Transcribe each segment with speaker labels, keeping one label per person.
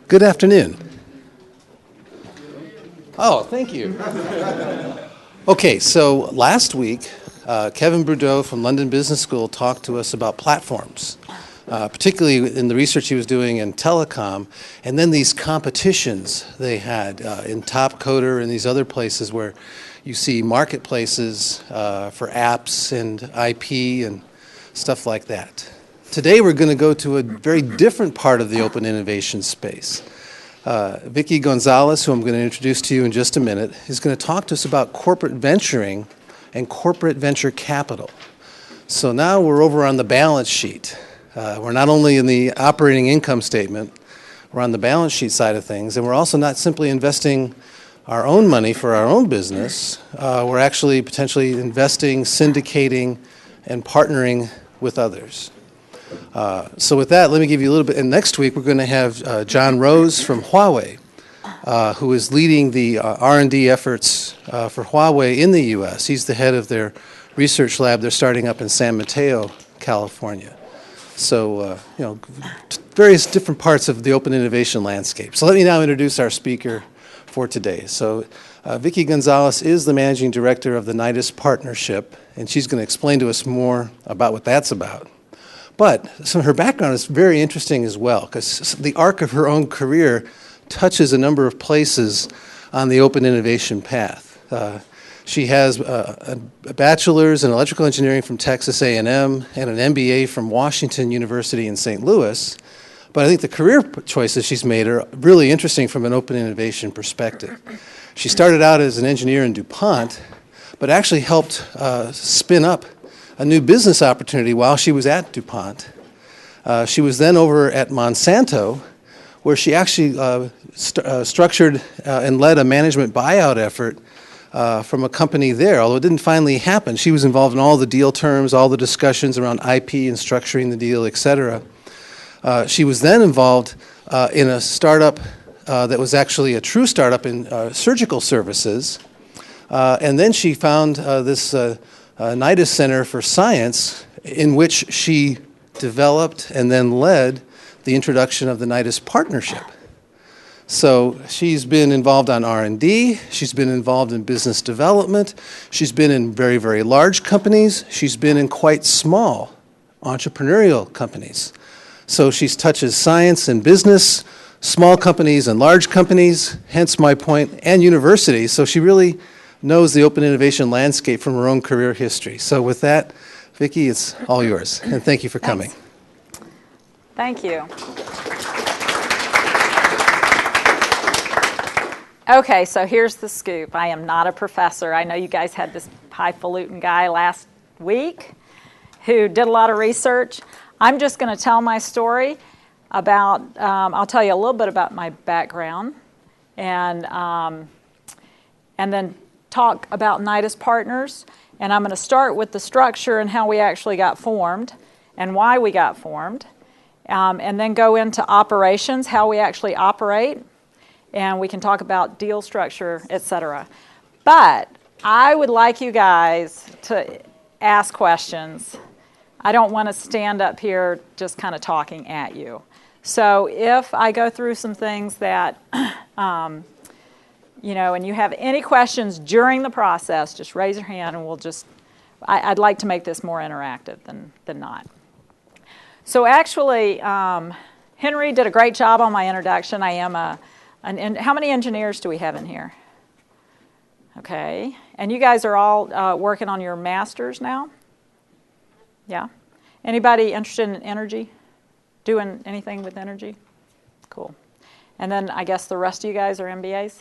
Speaker 1: Good afternoon. Oh, thank you. Okay, so last week, Kevin Bourdeau from London Business School talked to us about platforms, particularly in the research he was doing in telecom, and then these competitions they had in Top Coder and these other places where you see marketplaces for apps and IP and stuff like that. Today we're going to go to a very different part of the open innovation space. Vicki Gonzalez, who I'm going to introduce to you in just a minute, is going to talk to us about corporate venturing and corporate venture capital. So now we're over on the balance sheet. We're not only in the operating income statement, we're on the balance sheet side of things, and we're also not simply investing our own money for our own business. We're actually potentially investing, syndicating, and partnering with others. So with that, let me give you a little bit. And next week, we're going to have John Rose from Huawei, who is leading the R&D efforts for Huawei in the U.S. He's the head of their research lab they're starting up in San Mateo, California. So, various different parts of the open innovation landscape. So let me now introduce our speaker for today. So Vicki Gonzalez is the managing director of the Nidus Partnership, and she's going to explain to us more about what that's about. But her background is very interesting as well, because the arc of her own career touches a number of places on the open innovation path. She has a bachelor's in electrical engineering from Texas A&M and an MBA from Washington University in St. Louis. But I think the career choices she's made are really interesting from an open innovation perspective. She started out as an engineer in DuPont, but actually helped spin up a new business opportunity while she was at DuPont. She was then over at Monsanto, where she actually structured and led a management buyout effort from a company there, although it didn't finally happen. She was involved in all the deal terms, all the discussions around IP and structuring the deal, et cetera. She was then involved in a startup that was actually a true startup in surgical services. And then she found this Nidus Center for Science, in which she developed and then led the introduction of the Nidus Partnership. So she's been involved on R&D, she's been involved in business development, she's been in very, very large companies, she's been in quite small entrepreneurial companies. So she touches science and business, small companies and large companies, hence my point, and universities. So she really knows the open innovation landscape from her own career history. So with that, Vicki, it's all yours. And thank you for coming.
Speaker 2: Thank you. Okay, so here's the scoop. I am not a professor. I know you guys had this highfalutin guy last week who did a lot of research. I'm just going to tell my story about, I'll tell you a little bit about my background, and then talk about Nidus Partners, and I'm going to start with the structure and how we actually got formed and why we got formed, and then go into operations, how we actually operate, and we can talk about deal structure, etc. But I would like you guys to ask questions. I don't want to stand up here just kind of talking at you. So if I go through some things that and you have any questions during the process, just raise your hand and we'll just, I'd like to make this more interactive than not. So actually, Henry did a great job on my introduction. I am how many engineers do we have in here? Okay, and you guys are all working on your masters now? Yeah? Anybody interested in energy? Doing anything with energy? Cool. And then I guess the rest of you guys are MBAs?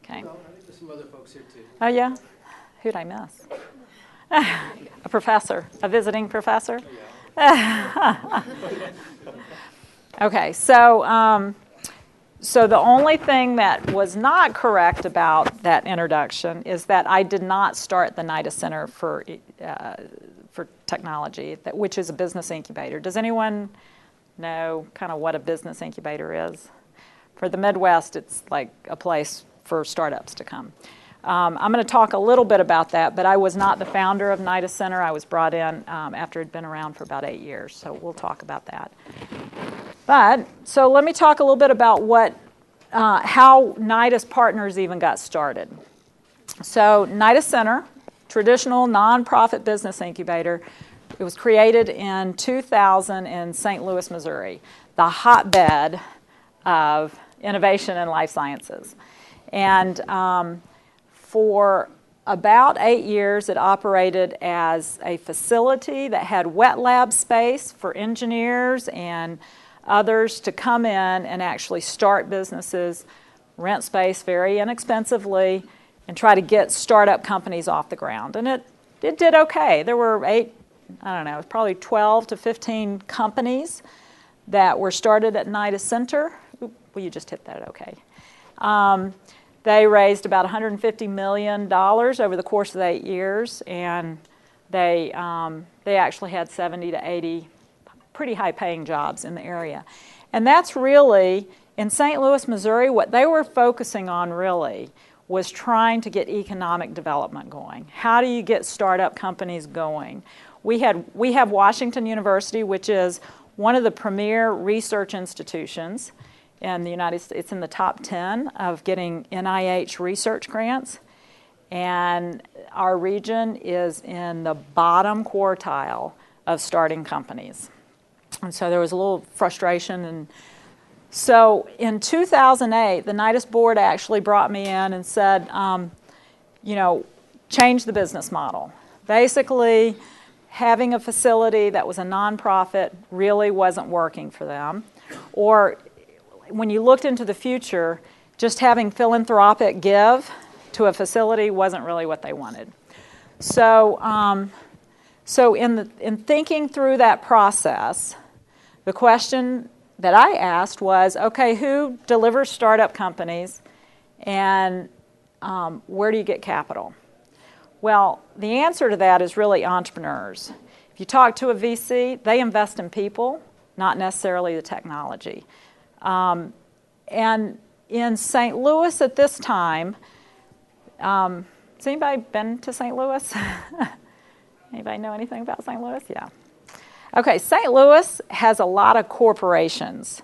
Speaker 2: Okay.
Speaker 1: No, I think there's some other folks here too.
Speaker 2: Oh, yeah? Who'd I miss? A professor, a visiting professor? Okay, so the only thing that was not correct about that introduction is that I did not start the Nidus Center for Technology, which is a business incubator. Does anyone know kind of what a business incubator is? For the Midwest, it's like a place for startups to come. I'm going to talk a little bit about that, but I was not the founder of Nidus Center. I was brought in after it had been around for about 8 years, so we'll talk about that. So let me talk a little bit about how Nidus Partners even got started. So Tinnitus Center, traditional nonprofit business incubator, it was created in 2000 in St. Louis, Missouri, the hotbed of innovation in life sciences. And for about 8 years, it operated as a facility that had wet lab space for engineers and others to come in and actually start businesses, rent space very inexpensively, and try to get startup companies off the ground. And it did okay. There were probably 12 to 15 companies that were started at Tinnitus Center. Well, you just hit that okay. They raised about $150 million over the course of 8 years, and they actually had 70 to 80 pretty high-paying jobs in the area. And that's really, in St. Louis, Missouri, what they were focusing on really was trying to get economic development going. How do you get startup companies going? We have Washington University, which is one of the premier research institutions in the United States. It's in the top 10 of getting NIH research grants. And our region is in the bottom quartile of starting companies. And so there was a little frustration. And so in 2008, the Nidus board actually brought me in and said, change the business model. Basically, having a facility that was a nonprofit really wasn't working for them. Or when you looked into the future, just having philanthropic give to a facility wasn't really what they wanted. So, in thinking through that process, the question that I asked was, okay, who delivers startup companies, and where do you get capital? Well, the answer to that is really entrepreneurs. If you talk to a VC, they invest in people, not necessarily the technology. And in St. Louis at this time, has anybody been to St. Louis? Anybody know anything about St. Louis? Yeah. Okay, St. Louis has a lot of corporations,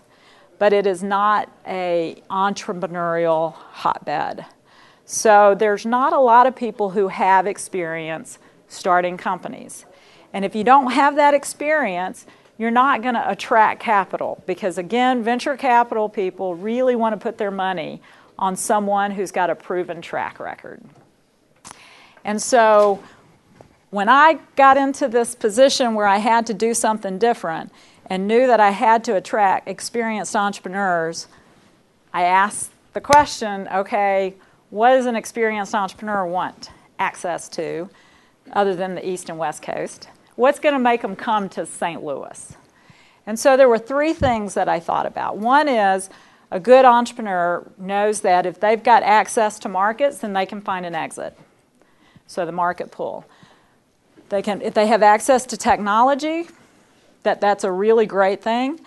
Speaker 2: but it is not an entrepreneurial hotbed. So there's not a lot of people who have experience starting companies. And if you don't have that experience, you're not going to attract capital because, again, venture capital people really want to put their money on someone who's got a proven track record. And so when I got into this position where I had to do something different and knew that I had to attract experienced entrepreneurs, I asked the question, okay, what does an experienced entrepreneur want access to other than the East and West Coast? What's going to make them come to St. Louis? And so there were 3 things that I thought about. One is a good entrepreneur knows that if they've got access to markets, then they can find an exit. So the market pull. If they have access to technology, that's a really great thing.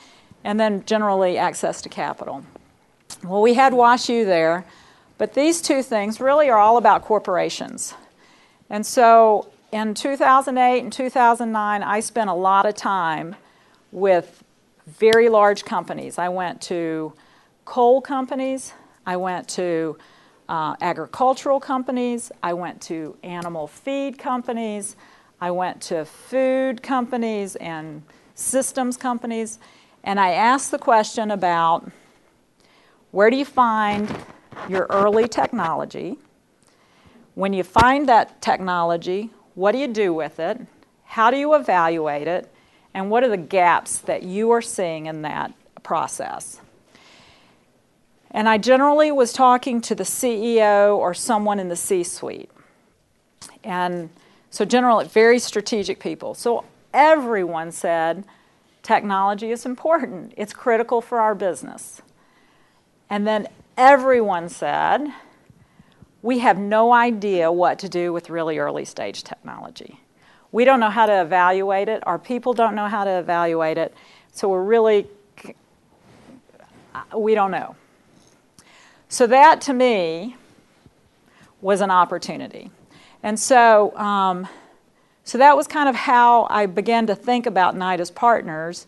Speaker 2: And then generally access to capital. Well, we had WashU there, but these 2 things really are all about corporations. And so in 2008 and 2009, I spent a lot of time with very large companies. I went to coal companies. I went to agricultural companies. I went to animal feed companies. I went to food companies and systems companies. And I asked the question about where do you find your early technology? When you find that technology, what do you do with it? How do you evaluate it? And what are the gaps that you are seeing in that process? And I generally was talking to the CEO or someone in the C-suite. And so generally, very strategic people. So everyone said, technology is important. It's critical for our business. And then everyone said, we have no idea what to do with really early stage technology. We don't know how to evaluate it. Our people don't know how to evaluate it. So we don't know. So that, to me, was an opportunity. And so that was kind of how I began to think about Nidus Partners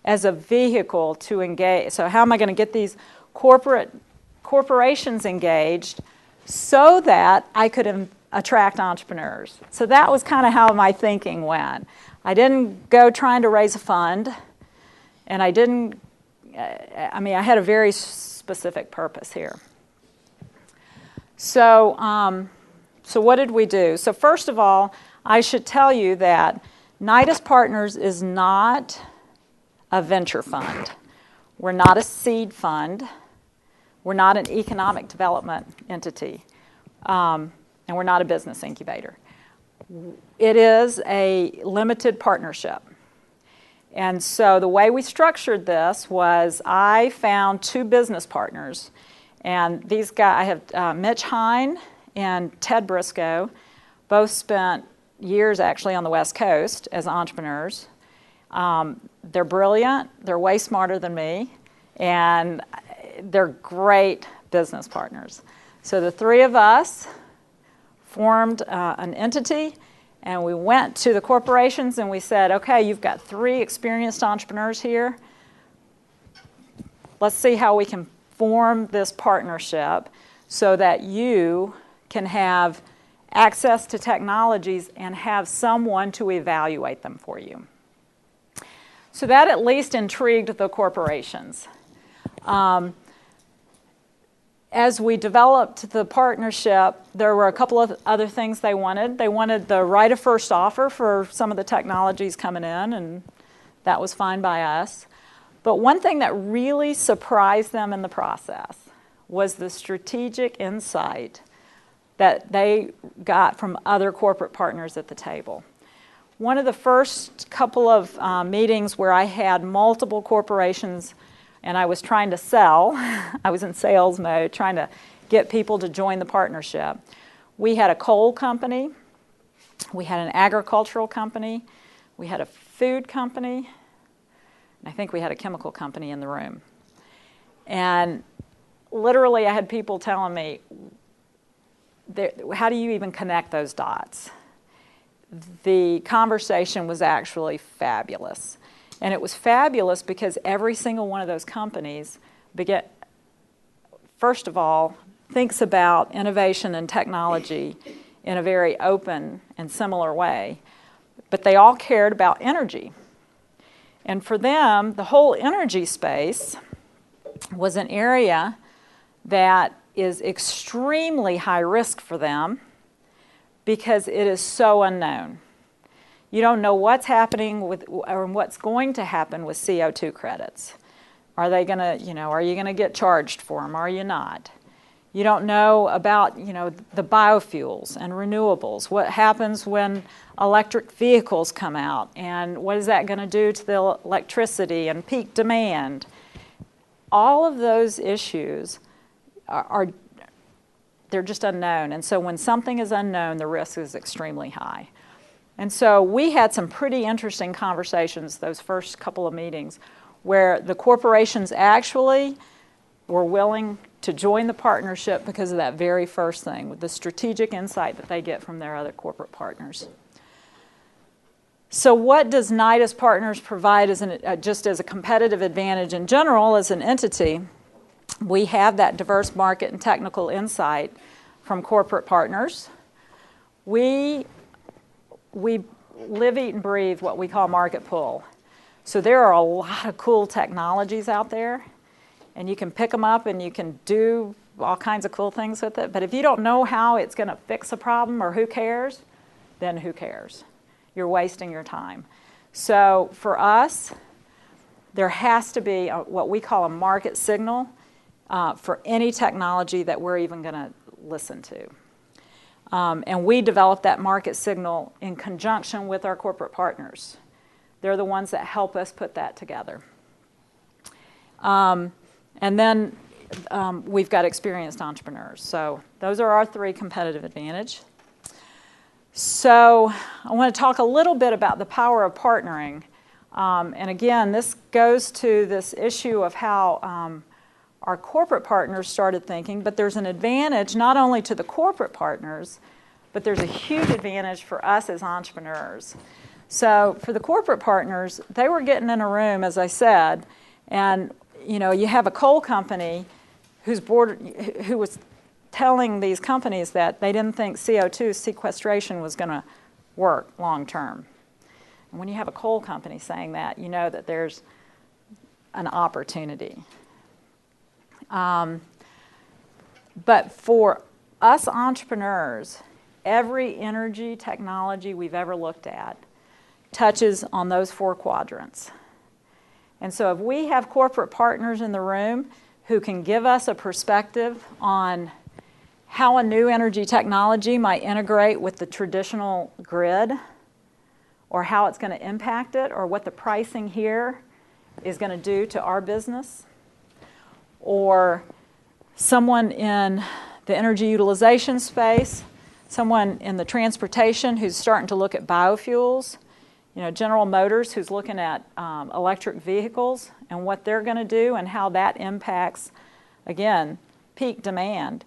Speaker 2: as a vehicle to engage. So how am I going to get these corporations engaged so that I could attract entrepreneurs? So that was kind of how my thinking went. I didn't go trying to raise a fund, and I didn't, I mean, I had a very specific purpose here. So, so what did we do? So first of all, I should tell you that Nidus Partners is not a venture fund. We're not a seed fund. We're not an economic development entity. And we're not a business incubator. It is a limited partnership. And so the way we structured this was I found 2 business partners. And these guys, I have Mitch Hine and Ted Briscoe, both spent years actually on the West Coast as entrepreneurs. They're brilliant, they're way smarter than me, and they're great business partners. So the 3 of us formed an entity, and we went to the corporations and we said, okay, you've got 3 experienced entrepreneurs here. Let's see how we can form this partnership so that you can have access to technologies and have someone to evaluate them for you. So that at least intrigued the corporations. As we developed the partnership, there were a couple of other things they wanted. They wanted the right of first offer for some of the technologies coming in, and that was fine by us. But one thing that really surprised them in the process was the strategic insight that they got from other corporate partners at the table. One of the first couple of meetings where I had multiple corporations and I was trying to sell, I was in sales mode, trying to get people to join the partnership. We had a coal company, we had an agricultural company, we had a food company, and I think we had a chemical company in the room. And literally I had people telling me, how do you even connect those dots? The conversation was actually fabulous. And it was fabulous because every single one of those companies, first of all, thinks about innovation and technology in a very open and similar way. But they all cared about energy. And for them, the whole energy space was an area that is extremely high risk for them because it is so unknown. You don't know what's happening with, or what's going to happen with CO2 credits. Are they going to, are you going to get charged for them? Are you not? You don't know about, the biofuels and renewables. What happens when electric vehicles come out, and what is that going to do to the electricity and peak demand? All of those issues they're just unknown. And so when something is unknown, the risk is extremely high. And so we had some pretty interesting conversations those first couple of meetings where the corporations actually were willing to join the partnership because of that very first thing, with the strategic insight that they get from their other corporate partners. So what does Nidus Partners provide just as a competitive advantage in general as an entity? We have that diverse market and technical insight from corporate partners. We live, eat, and breathe what we call market pull. So there are a lot of cool technologies out there, and you can pick them up and you can do all kinds of cool things with it. But if you don't know how it's going to fix a problem or who cares, then who cares? You're wasting your time. So for us, there has to be what we call a market signal for any technology that we're even going to listen to. And we develop that market signal in conjunction with our corporate partners. They're the ones that help us put that together. And then we've got experienced entrepreneurs. So those are our 3 competitive advantage. So I want to talk a little bit about the power of partnering. And again, this goes to this issue of how our corporate partners started thinking, but there's an advantage not only to the corporate partners, but there's a huge advantage for us as entrepreneurs. So for the corporate partners, they were getting in a room, as I said, and you have a coal company who was telling these companies that they didn't think CO2 sequestration was going to work long term. And when you have a coal company saying that, you know that there's an opportunity. But for us entrepreneurs, every energy technology we've ever looked at touches on those 4 quadrants. And so if we have corporate partners in the room who can give us a perspective on how a new energy technology might integrate with the traditional grid, or how it's going to impact it, or what the pricing here is going to do to our business, or someone in the energy utilization space, someone in the transportation who's starting to look at biofuels, General Motors who's looking at electric vehicles and what they're going to do and how that impacts, again, peak demand.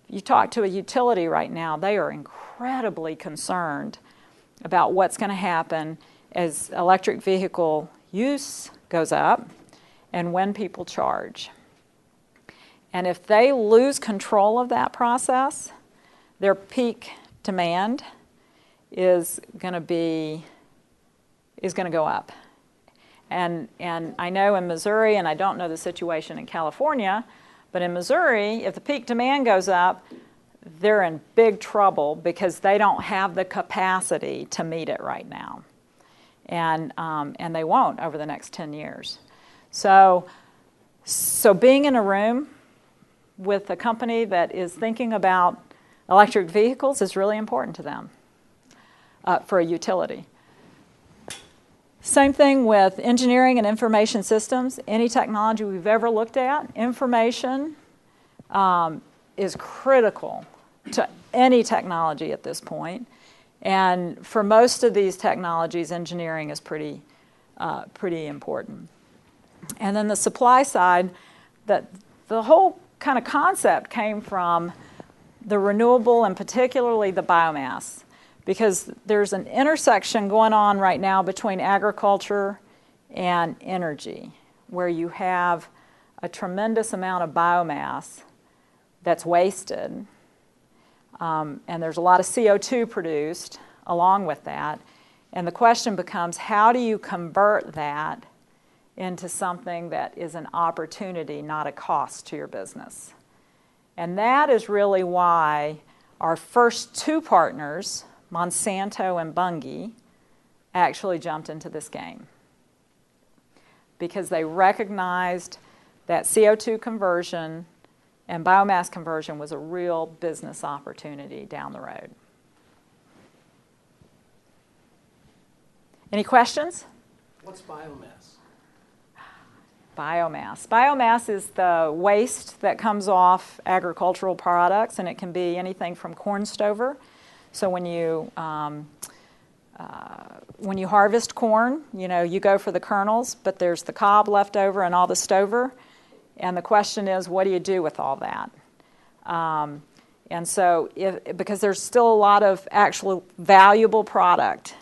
Speaker 2: You talk to a utility right now, they are incredibly concerned about what's going to happen as electric vehicle use goes up and when people charge. And if they lose control of that process, their peak demand is going to go up. And I know in Missouri, and I don't know the situation in California, but in Missouri, if the peak demand goes up, they're in big trouble because they don't have the capacity to meet it right now. And they won't over the next 10 years. So being in a room with a company that is thinking about electric vehicles is really important to them for a utility. Same thing with engineering and information systems. Any technology we've ever looked at, information is critical to any technology at this point. And for most of these technologies, engineering is pretty important. And then the supply side, the whole kind of concept came from the renewable and particularly the biomass, because there's an intersection going on right now between agriculture and energy, where you have a tremendous amount of biomass that's wasted, and there's a lot of CO2 produced along with that. And the question becomes, how do you convert that into something that is an opportunity, not a cost to your business? And that is really why our first 2 partners, Monsanto and Bunge, actually jumped into this game, because they recognized that CO2 conversion and biomass conversion was a real business opportunity down the road. Any questions?
Speaker 1: What's biomass?
Speaker 2: Biomass. Biomass is the waste that comes off agricultural products, and it can be anything from corn stover. So when you harvest corn, you go for the kernels, but there's the cob left over and all the stover. And the question is, what do you do with all that? And so, because there's still a lot of actual valuable product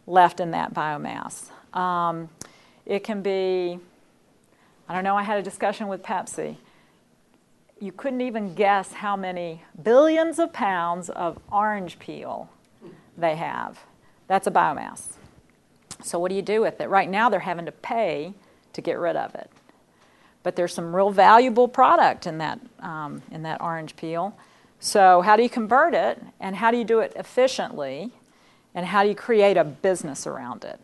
Speaker 2: left in that biomass. It can be, I don't know, I had a discussion with Pepsi. You couldn't even guess how many billions of pounds of orange peel they have. That's a biomass. So what do you do with it? Right now they're having to pay to get rid of it. But there's some real valuable product in that orange peel. So how do you convert it, and how do you do it efficiently, and how do you create a business around it?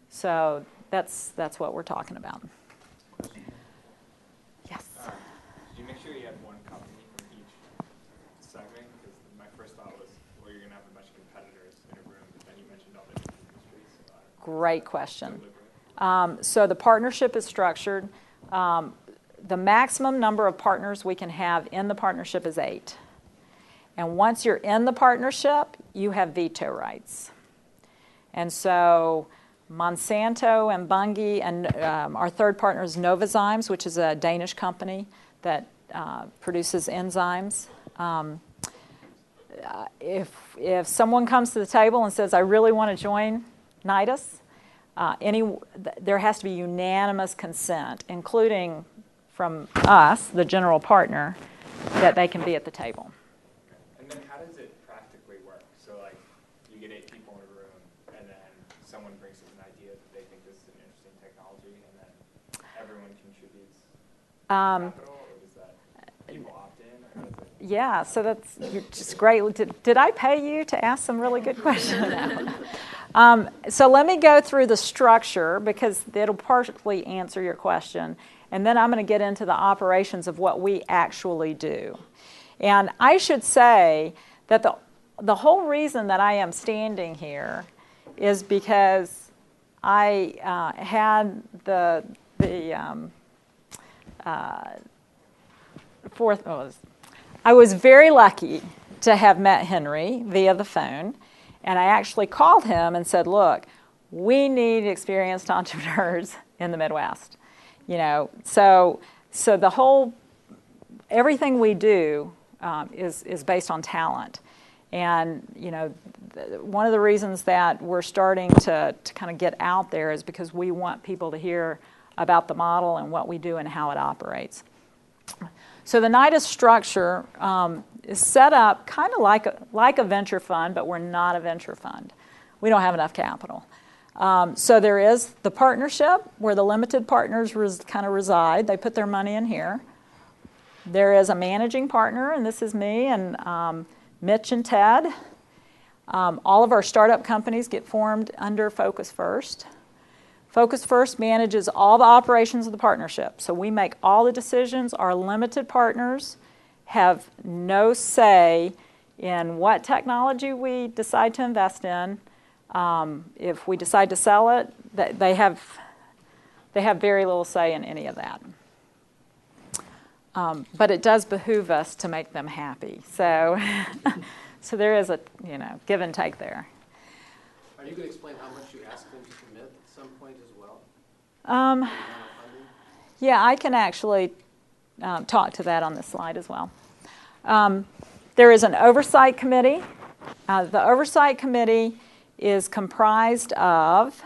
Speaker 2: So that's what we're talking about. Yes.
Speaker 3: Did you make sure you had one company from each segment? Because my first thought was, well, you're going to have a bunch of competitors in a room, but then you mentioned all different industries. So
Speaker 2: great question. So the partnership is structured. The maximum number of partners we can have in the partnership is 8. And once you're in the partnership, you have veto rights. And so Monsanto and Bunge, and our third partner is Novozymes, which is a Danish company that produces enzymes. If someone comes to the table and says, I really want to join Nidus, there has to be unanimous consent, including from us, the general partner, that they can be at the table.
Speaker 3: And then how does it practically work? So like you get 8 people in a room and then someone brings up an idea that they think this is an interesting technology and then everyone contributes capital, or does that people opt in, or how does it?
Speaker 2: Yeah, so you're just great. Did I pay you to ask some really good questions? So let me go through the structure because it'll partially answer your question. And then I'm going to get into the operations of what we actually do. And I should say that the whole reason that I am standing here is because I had I was very lucky to have met Henry via the phone. And I actually called him and said, look, we need experienced entrepreneurs in the Midwest. So everything we do is based on talent. And, one of the reasons that we're starting to kind of get out there is because we want people to hear about the model and what we do and how it operates. So the Nidus structure is set up kind of like a venture fund, but we're not a venture fund. We don't have enough capital. So there is the partnership where the limited partners kind of reside. They put their money in here. There is a managing partner, and this is me and Mitch and Ted. All of our startup companies get formed under Focus First. Focus First manages all the operations of the partnership. So we make all the decisions. Our limited partners have no say in what technology we decide to invest in. If we decide to sell it, they have very little say in any of that. But it does behoove us to make them happy. So, so there is a give and take there.
Speaker 1: Are you going to explain how much you ask them to commit at some point as well?
Speaker 2: Yeah, I can actually talk to that on this slide as well. There is an oversight committee. The oversight committee is comprised of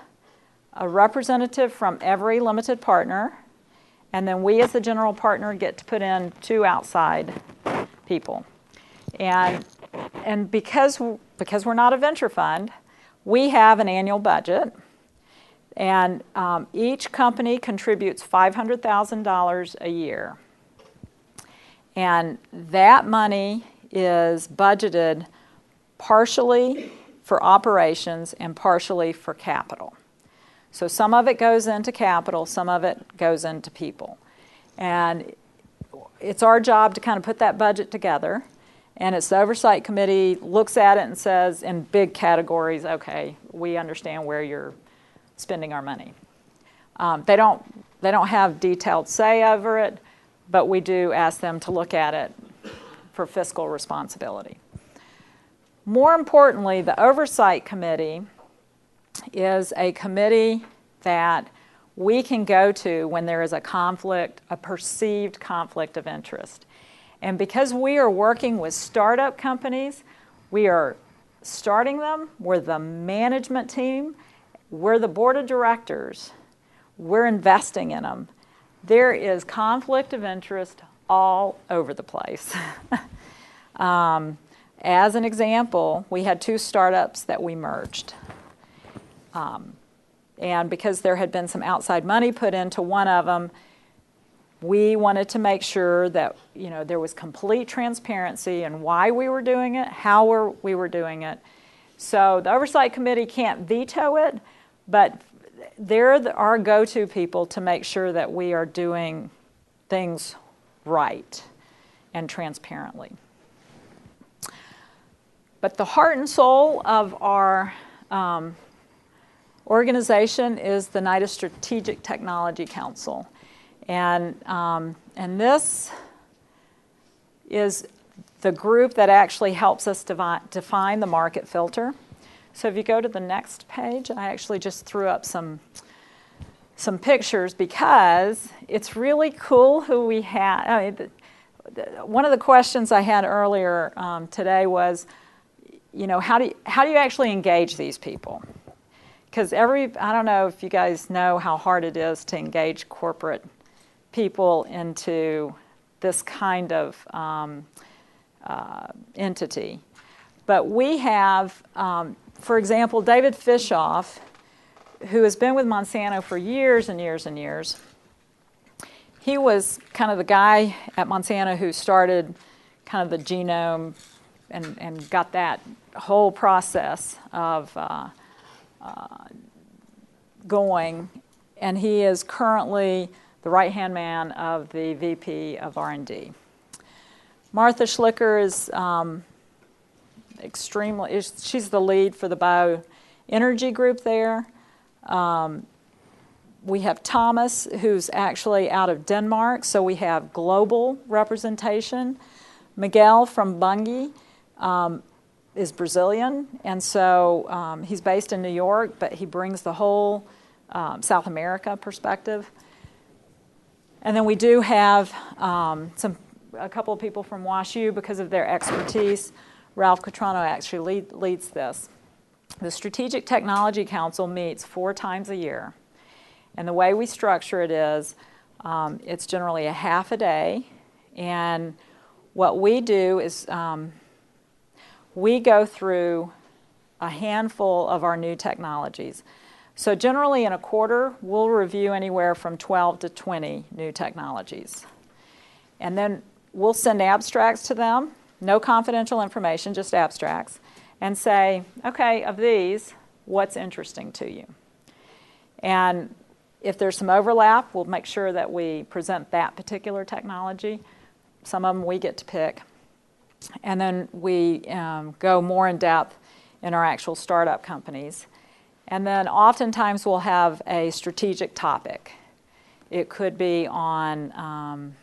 Speaker 2: a representative from every limited partner, and then we as the general partner get to put in 2 outside people. And because we're not a venture fund, we have an annual budget, and each company contributes $500,000 a year. And that money is budgeted partially for operations and partially for capital. So some of it goes into capital, some of it goes into people. And it's our job to kind of put that budget together. And it's the oversight committee looks at it and says in big categories, okay, we understand where you're spending our money. They don't have detailed say over it, but we do ask them to look at it for fiscal responsibility. More importantly, the oversight committee is a committee that we can go to when there is a conflict, a perceived conflict of interest. And because we are working with startup companies, we are starting them, we're the management team, we're the board of directors, we're investing in them. There is conflict of interest all over the place. As an example, we had 2 startups that we merged. And because there had been some outside money put into one of them, we wanted to make sure that there was complete transparency in why we were doing it, how we were doing it. So the oversight committee can't veto it, but they're our go-to people to make sure that we are doing things right and transparently. But the heart and soul of our organization is the Nidus Strategic Technology Council. And this is the group that actually helps us define the market filter. So if you go to the next page, I actually just threw up some pictures because it's really cool who we had. I mean, one of the questions I had earlier today was, how do you actually engage these people? because I don't know if you guys know how hard it is to engage corporate people into this kind of entity. But we have, for example, David Fishoff, who has been with Monsanto for years and years and years. He was kind of the guy at Monsanto who started kind of the genome and got that whole process of going. And he is currently the right-hand man of the VP of R&D. Martha Schlicker is she's the lead for the bioenergy group there. We have Thomas, who's actually out of Denmark, so we have global representation. Miguel from Bunge is Brazilian, and so he's based in New York, but he brings the whole South America perspective. And then we do have a couple of people from WashU because of their expertise. Ralph Cotrano actually leads this. The Strategic Technology Council meets 4 times a year. And the way we structure it is it's generally a half a day. And what we do is we go through a handful of our new technologies. So generally in a quarter, we'll review anywhere from 12 to 20 new technologies. And then we'll send abstracts to them, no confidential information, just abstracts, and say, okay, of these, what's interesting to you? And if there's some overlap, we'll make sure that we present that particular technology. Some of them we get to pick. And then we go more in depth in our actual startup companies. And then oftentimes we'll have a strategic topic. It could be on,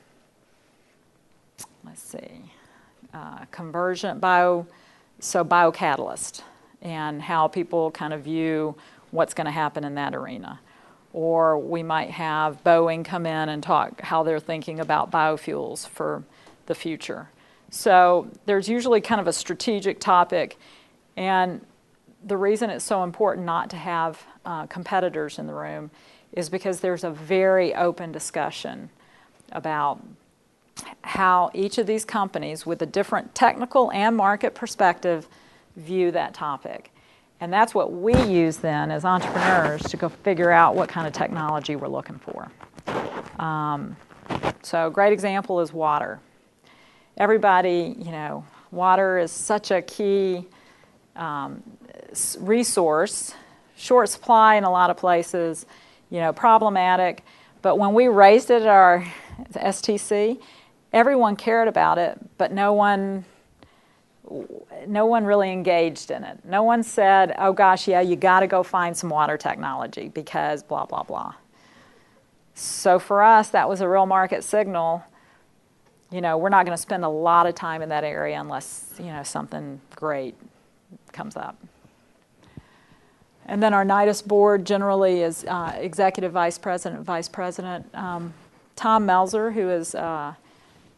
Speaker 2: conversion, biocatalyst, and how people kind of view what's going to happen in that arena. Or we might have Boeing come in and talk how they're thinking about biofuels for the future. So there's usually kind of a strategic topic, and the reason it's so important not to have competitors in the room is because there's a very open discussion about how each of these companies with a different technical and market perspective view that topic. And that's what we use then as entrepreneurs to go figure out what kind of technology we're looking for. So a great example is water. Everybody, water is such a key resource, short supply in a lot of places, problematic. But when we raised it at our STC, everyone cared about it, but no one really engaged in it. No one said, oh gosh, yeah, you got to go find some water technology because blah, blah, blah. So for us, that was a real market signal. We're not going to spend a lot of time in that area unless, something great comes up. And then our Nidus board generally is executive vice president. Tom Melzer, who is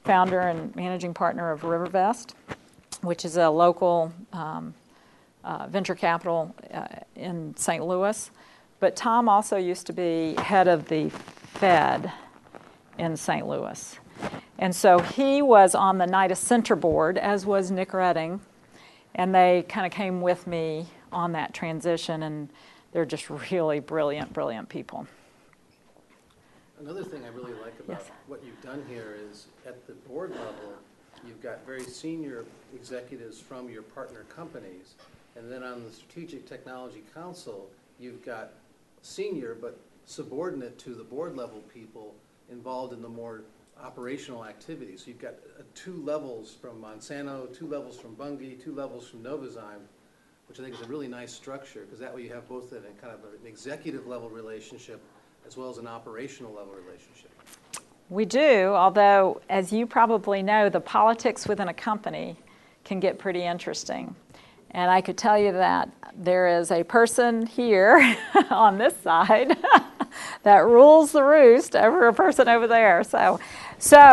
Speaker 2: founder and managing partner of Rivervest, which is a local venture capital in St. Louis. But Tom also used to be head of the Fed in St. Louis. And so he was on the Tinnitus Center board, as was Nick Redding, and they kind of came with me on that transition, and they're just really brilliant people.
Speaker 1: Another thing I really like about what you've done here is at the board level, you've got very senior executives from your partner companies, and then on the Strategic Technology Council, you've got senior but subordinate to the board level people involved in the more operational activities. So you've got 2 levels from Monsanto, 2 levels from Bunge, 2 levels from Novozymes, which I think is a really nice structure, because that way you have both an executive level relationship as well as an operational level relationship.
Speaker 2: We do, although, as you probably know, the politics within a company can get pretty interesting. And I could tell you that there is a person here on this side that rules the roost over a person over there. So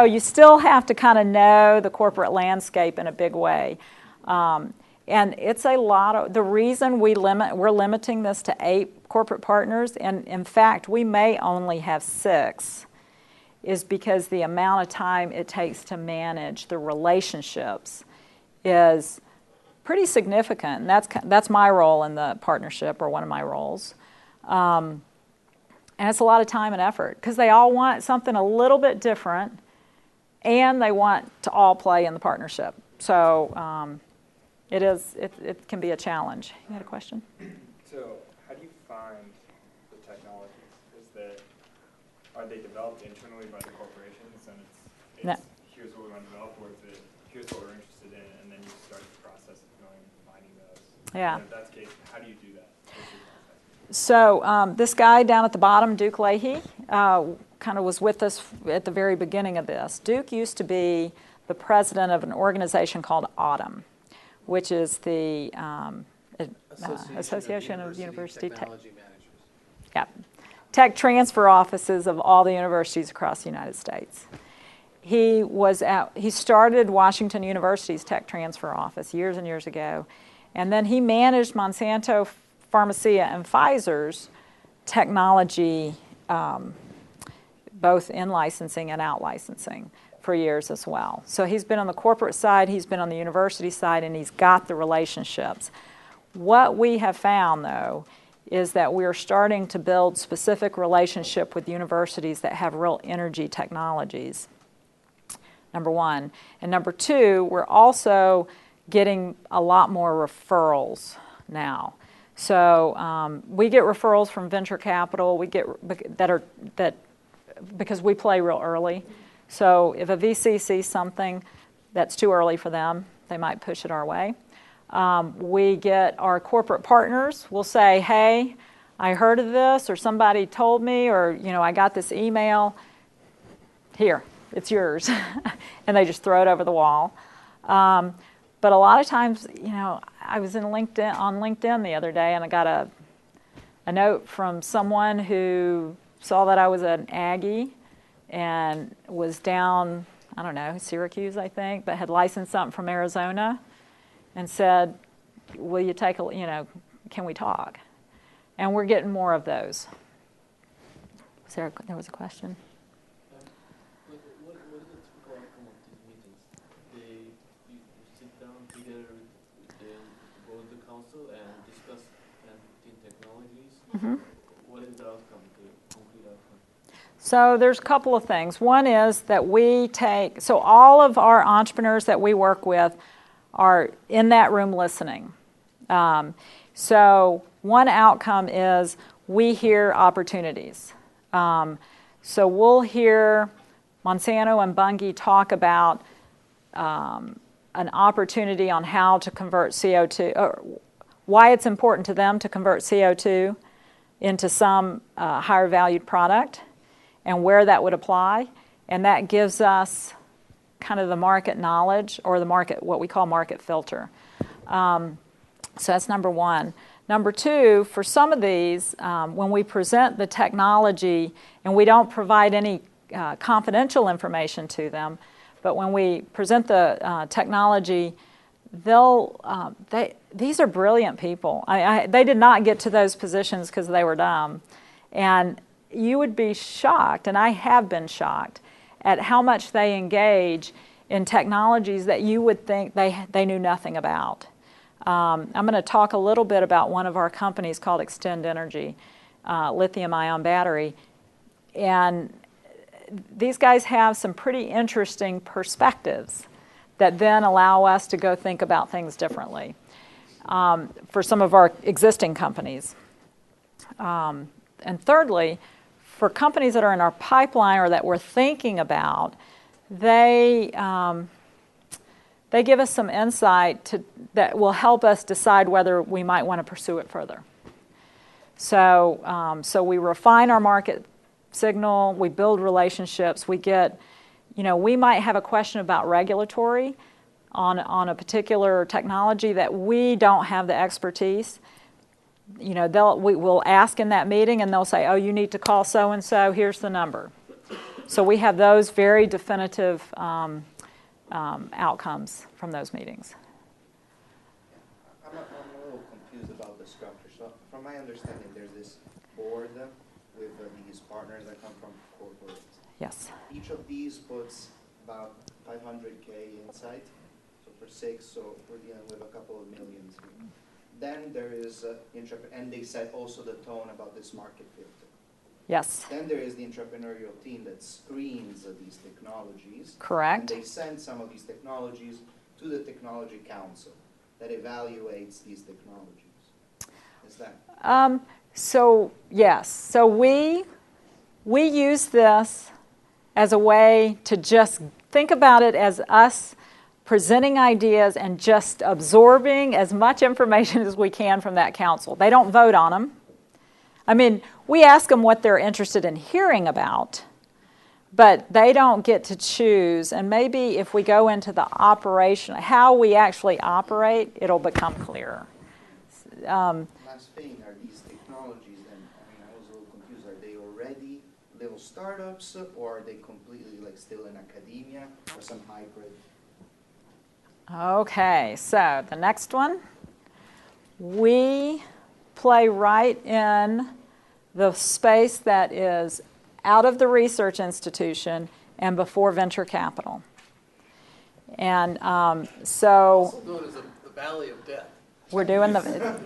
Speaker 2: you still have to kind of know the corporate landscape in a big way. And it's a lot of, the reason we're limiting this to 8 corporate partners, and in fact, we may only have 6, is because the amount of time it takes to manage the relationships is pretty significant. And that's my role in the partnership, or one of my roles. And it's a lot of time and effort, because they all want something a little bit different, and they want to all play in the partnership. So it can be a challenge. You had a question?
Speaker 3: So how do you find the technologies? Are they developed internally by the corporations, and it's
Speaker 2: No.
Speaker 3: here's what we want to develop, or is it here's what we're interested in, and then you start the process of going and finding those?
Speaker 2: Yeah.
Speaker 3: And if that's the case, how do you do that? What's your process?
Speaker 2: So this guy down at the bottom, Duke Leahy, kind of was with us at the very beginning of this. Duke used to be the president of an organization called AUTUM, which is the Association of University
Speaker 1: Technology Managers.
Speaker 2: Yeah, tech transfer offices of all the universities across the United States. He started Washington University's tech transfer office years and years ago, and then he managed Monsanto, Pharmacia, and Pfizer's technology, both in licensing and out licensing, for years as well. So he's been on the corporate side, he's been on the university side, and he's got the relationships. What we have found, though, is that we're starting to build specific relationship with universities that have real energy technologies, number one. And number two, we're also getting a lot more referrals now. So we get referrals from venture capital. We get because we play real early. So if a VC sees something that's too early for them, they might push it our way. We get our corporate partners will say, hey, I heard of this, or somebody told me, or I got this email. Here, it's yours. And they just throw it over the wall. But a lot of times, I was on LinkedIn the other day, and I got a note from someone who saw that I was an Aggie and was down, I don't know, Syracuse, I think, but had licensed something from Arizona, and said, will you can we talk? And we're getting more of those. There was a question?
Speaker 4: What is the typical outcome of these meetings? You sit down together with both the council and discuss technologies.
Speaker 2: Mm-hmm.
Speaker 4: What is the outcome, the complete outcome?
Speaker 2: So there's a couple of things. One is that so all of our entrepreneurs that we work with are in that room listening. So one outcome is we hear opportunities. So we'll hear Monsanto and Bunge talk about an opportunity on how to convert CO2, or why it's important to them to convert CO2 into some higher valued product, and where that would apply. And that gives us kind of the market knowledge, or the market, what we call market filter. So that's number one. Number two, for some of these, when we present the technology, and we don't provide any confidential information to them, but when we present the technology, these are brilliant people. They did not get to those positions because they were dumb. And you would be shocked, and I have been shocked, at how much they engage in technologies that you would think they knew nothing about. I'm going to talk a little bit about one of our companies called Extend Energy, Lithium-Ion battery. And these guys have some pretty interesting perspectives that then allow us to go think about things differently for some of our existing companies. And thirdly, for companies that are in our pipeline or that we're thinking about, they give us some insight that will help us decide whether we might want to pursue it further. So we refine our market signal, we build relationships, we might have a question about regulatory on a particular technology that we don't have the expertise. We'll ask in that meeting, and they'll say, oh, you need to call so-and-so, here's the number. So we have those very definitive outcomes from those meetings.
Speaker 5: I'm a little confused about the structure. So from my understanding, there's this board with these partners that come from corporate.
Speaker 2: Yes.
Speaker 5: Each of these puts about 500K inside, so for 6, so we're dealing with a couple of millions here. Then there is and they set also the tone about this market filter.
Speaker 2: Yes.
Speaker 5: Then there is the entrepreneurial team that screens these technologies.
Speaker 2: Correct.
Speaker 5: And they send some of these technologies to the Technology Council that evaluates these technologies. Is that?
Speaker 2: So yes. So we use this as a way to just think about it as us presenting ideas and just absorbing as much information as we can from that council. They don't vote on them. I mean, we ask them what they're interested in hearing about, but they don't get to choose. And maybe if we go into the operation, how we actually operate, it'll become clearer.
Speaker 5: Last thing, are these technologies then, I was a little confused, are they already little startups or are they completely like still in academia or some hybrid?
Speaker 2: Okay, so the next one, we play right in the space that is out of the research institution and before venture capital. And so
Speaker 1: Also known as the Valley of Death.
Speaker 2: we're doing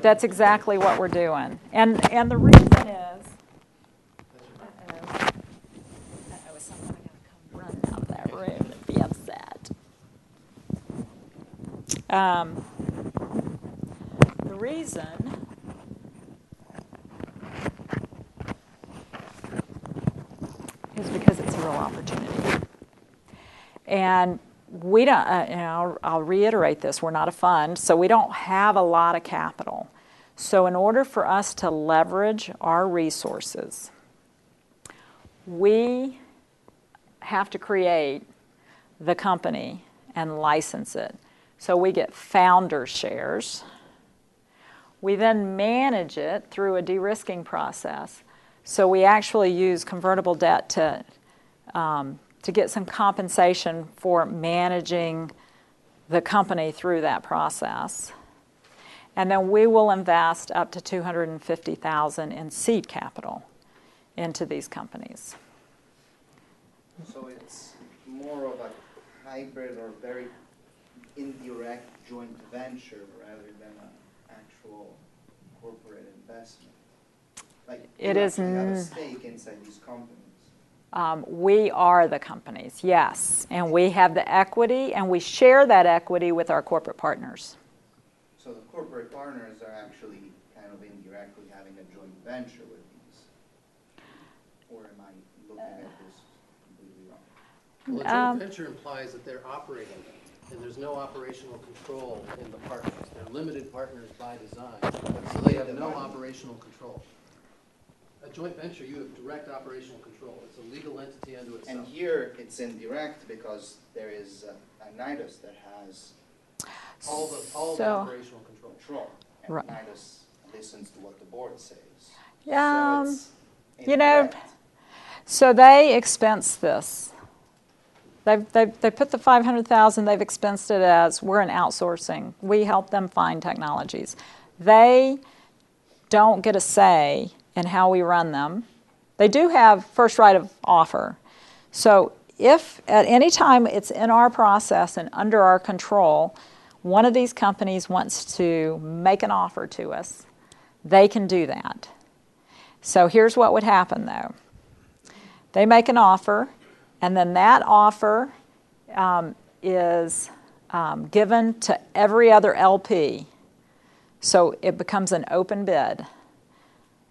Speaker 2: that's exactly what we're doing. And the reason is, someone got to come run out of that room and be upset. The reason is because it's a real opportunity. And we don't, I'll reiterate this, we're not a fund, so we don't have a lot of capital. So in order for us to leverage our resources, we have to create the company and license it. So we get founder shares. We then manage it through a de-risking process. So we actually use convertible debt to get some compensation for managing the company through that process. And then we will invest up to $250,000 in seed capital into these companies.
Speaker 5: So it's more of a hybrid or very indirect joint venture rather than an actual corporate investment. Like
Speaker 2: It
Speaker 5: you
Speaker 2: is
Speaker 5: actually have a stake inside these companies.
Speaker 2: We are the companies, yes. And we have the equity, and we share that equity with our corporate partners.
Speaker 5: So the corporate partners are actually kind of indirectly having a joint venture with these. Or am I looking at this completely wrong?
Speaker 1: Well, a joint venture implies that they're operating, and there's no operational control in the partners. They're limited partners by design, so they have no operational control. A joint venture, you have direct operational control. It's a legal entity unto itself.
Speaker 5: And here it's indirect because there is a Nidus that has
Speaker 1: all the operational control.
Speaker 5: And
Speaker 2: Right.
Speaker 5: Nidus listens to what the board says.
Speaker 2: Yeah,
Speaker 5: So it's
Speaker 2: you know,
Speaker 5: indirect.
Speaker 2: so they expense this. They put the $500,000, they've expensed it as we're in outsourcing. We help them find technologies. They don't get a say in how we run them. They do have first right of offer. So if at any time it's in our process and under our control, one of these companies wants to make an offer to us, they can do that. So here's what would happen though. They make an offer, and then that offer is given to every other LP. So it becomes an open bid.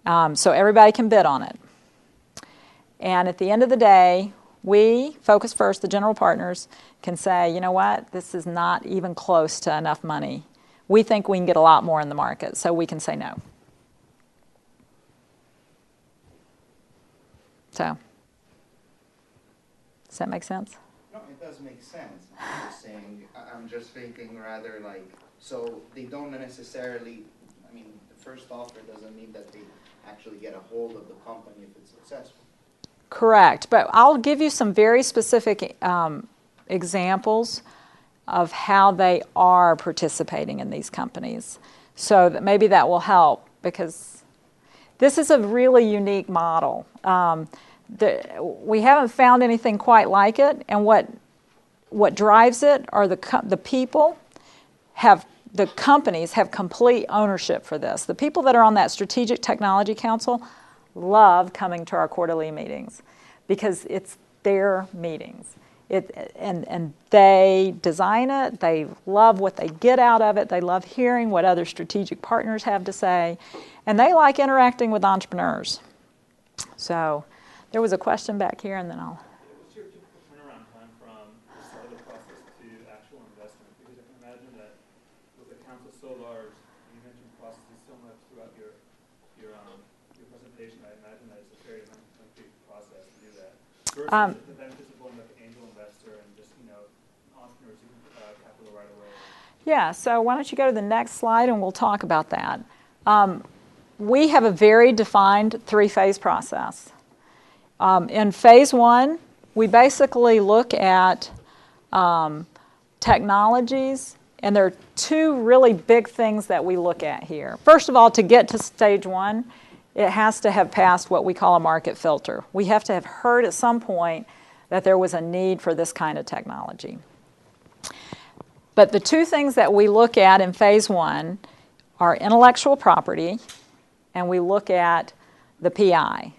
Speaker 2: So everybody can bid on it. And at the end of the day, we, Focus First, the general partners, can say, you know what, this is not even close to enough money. We think we can get a lot more in the market, so we can say no. So, does that make sense?
Speaker 5: No, it does make sense. I'm just thinking rather like, so they don't necessarily, I mean, the first offer doesn't mean that they actually get a hold of the company if it's successful.
Speaker 2: Correct, but I'll give you some very specific examples of how they are participating in these companies. So that maybe that will help, because This is a really unique model. We haven't found anything quite like it, and what drives it are the people the companies have complete ownership for this. The people that are on that Strategic Technology Council love coming to our quarterly meetings because it's their meetings. And they design it, they love what they get out of it, they love hearing what other strategic partners have to say, and they like interacting with entrepreneurs. So there was a question back here, and then I'll...
Speaker 6: What's your typical turnaround time from the start of the process to actual investment? Because I can imagine that with the council so large, you mentioned processes so much throughout your presentation. I imagine that it's a very lengthy process to do that. Versus the benefits of going with an angel investor and just, entrepreneurs who can capital right away.
Speaker 2: Yeah, so why don't you go to the next slide and we'll talk about that. We have a very defined three-phase process. In phase one, we basically look at technologies, and there are two really big things that we look at here. First of all, to get to stage one, it has to have passed what we call a market filter. We have to have heard at some point that there was a need for this kind of technology. But the two things that we look at in phase one are intellectual property, and we look at the PI,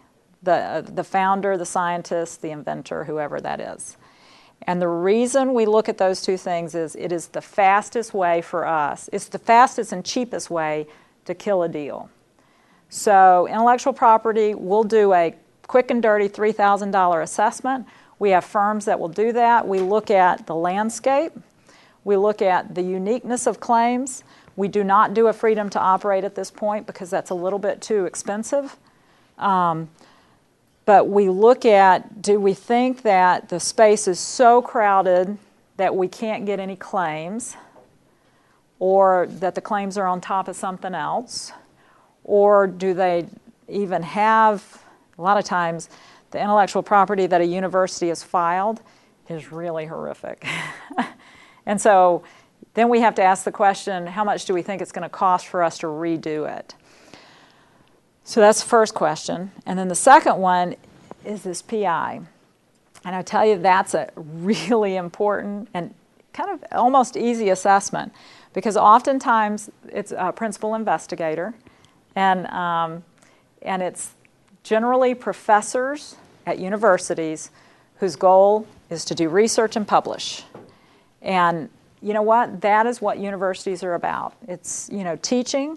Speaker 2: the founder, the scientist, the inventor, whoever that is. And the reason we look at those two things is it is the fastest way for us. It's the fastest and cheapest way to kill a deal. So intellectual property, we'll do a quick and dirty $3,000 assessment. We have firms that will do that. We look at the landscape. We look at the uniqueness of claims. We do not do a freedom to operate at this point because that's a little bit too expensive. But we look at, do we think that the space is so crowded that we can't get any claims, or that the claims are on top of something else, or do they even have, a lot of times, the intellectual property that a university has filed is really horrific. And so then we have to ask the question, how much do we think it's going to cost for us to redo it? So that's the first question. And then the second one is this PI. And I tell you, that's a really important and kind of almost easy assessment, because oftentimes it's a principal investigator, and it's generally professors at universities whose goal is to do research and publish. And you know what? That is what universities are about. It's, teaching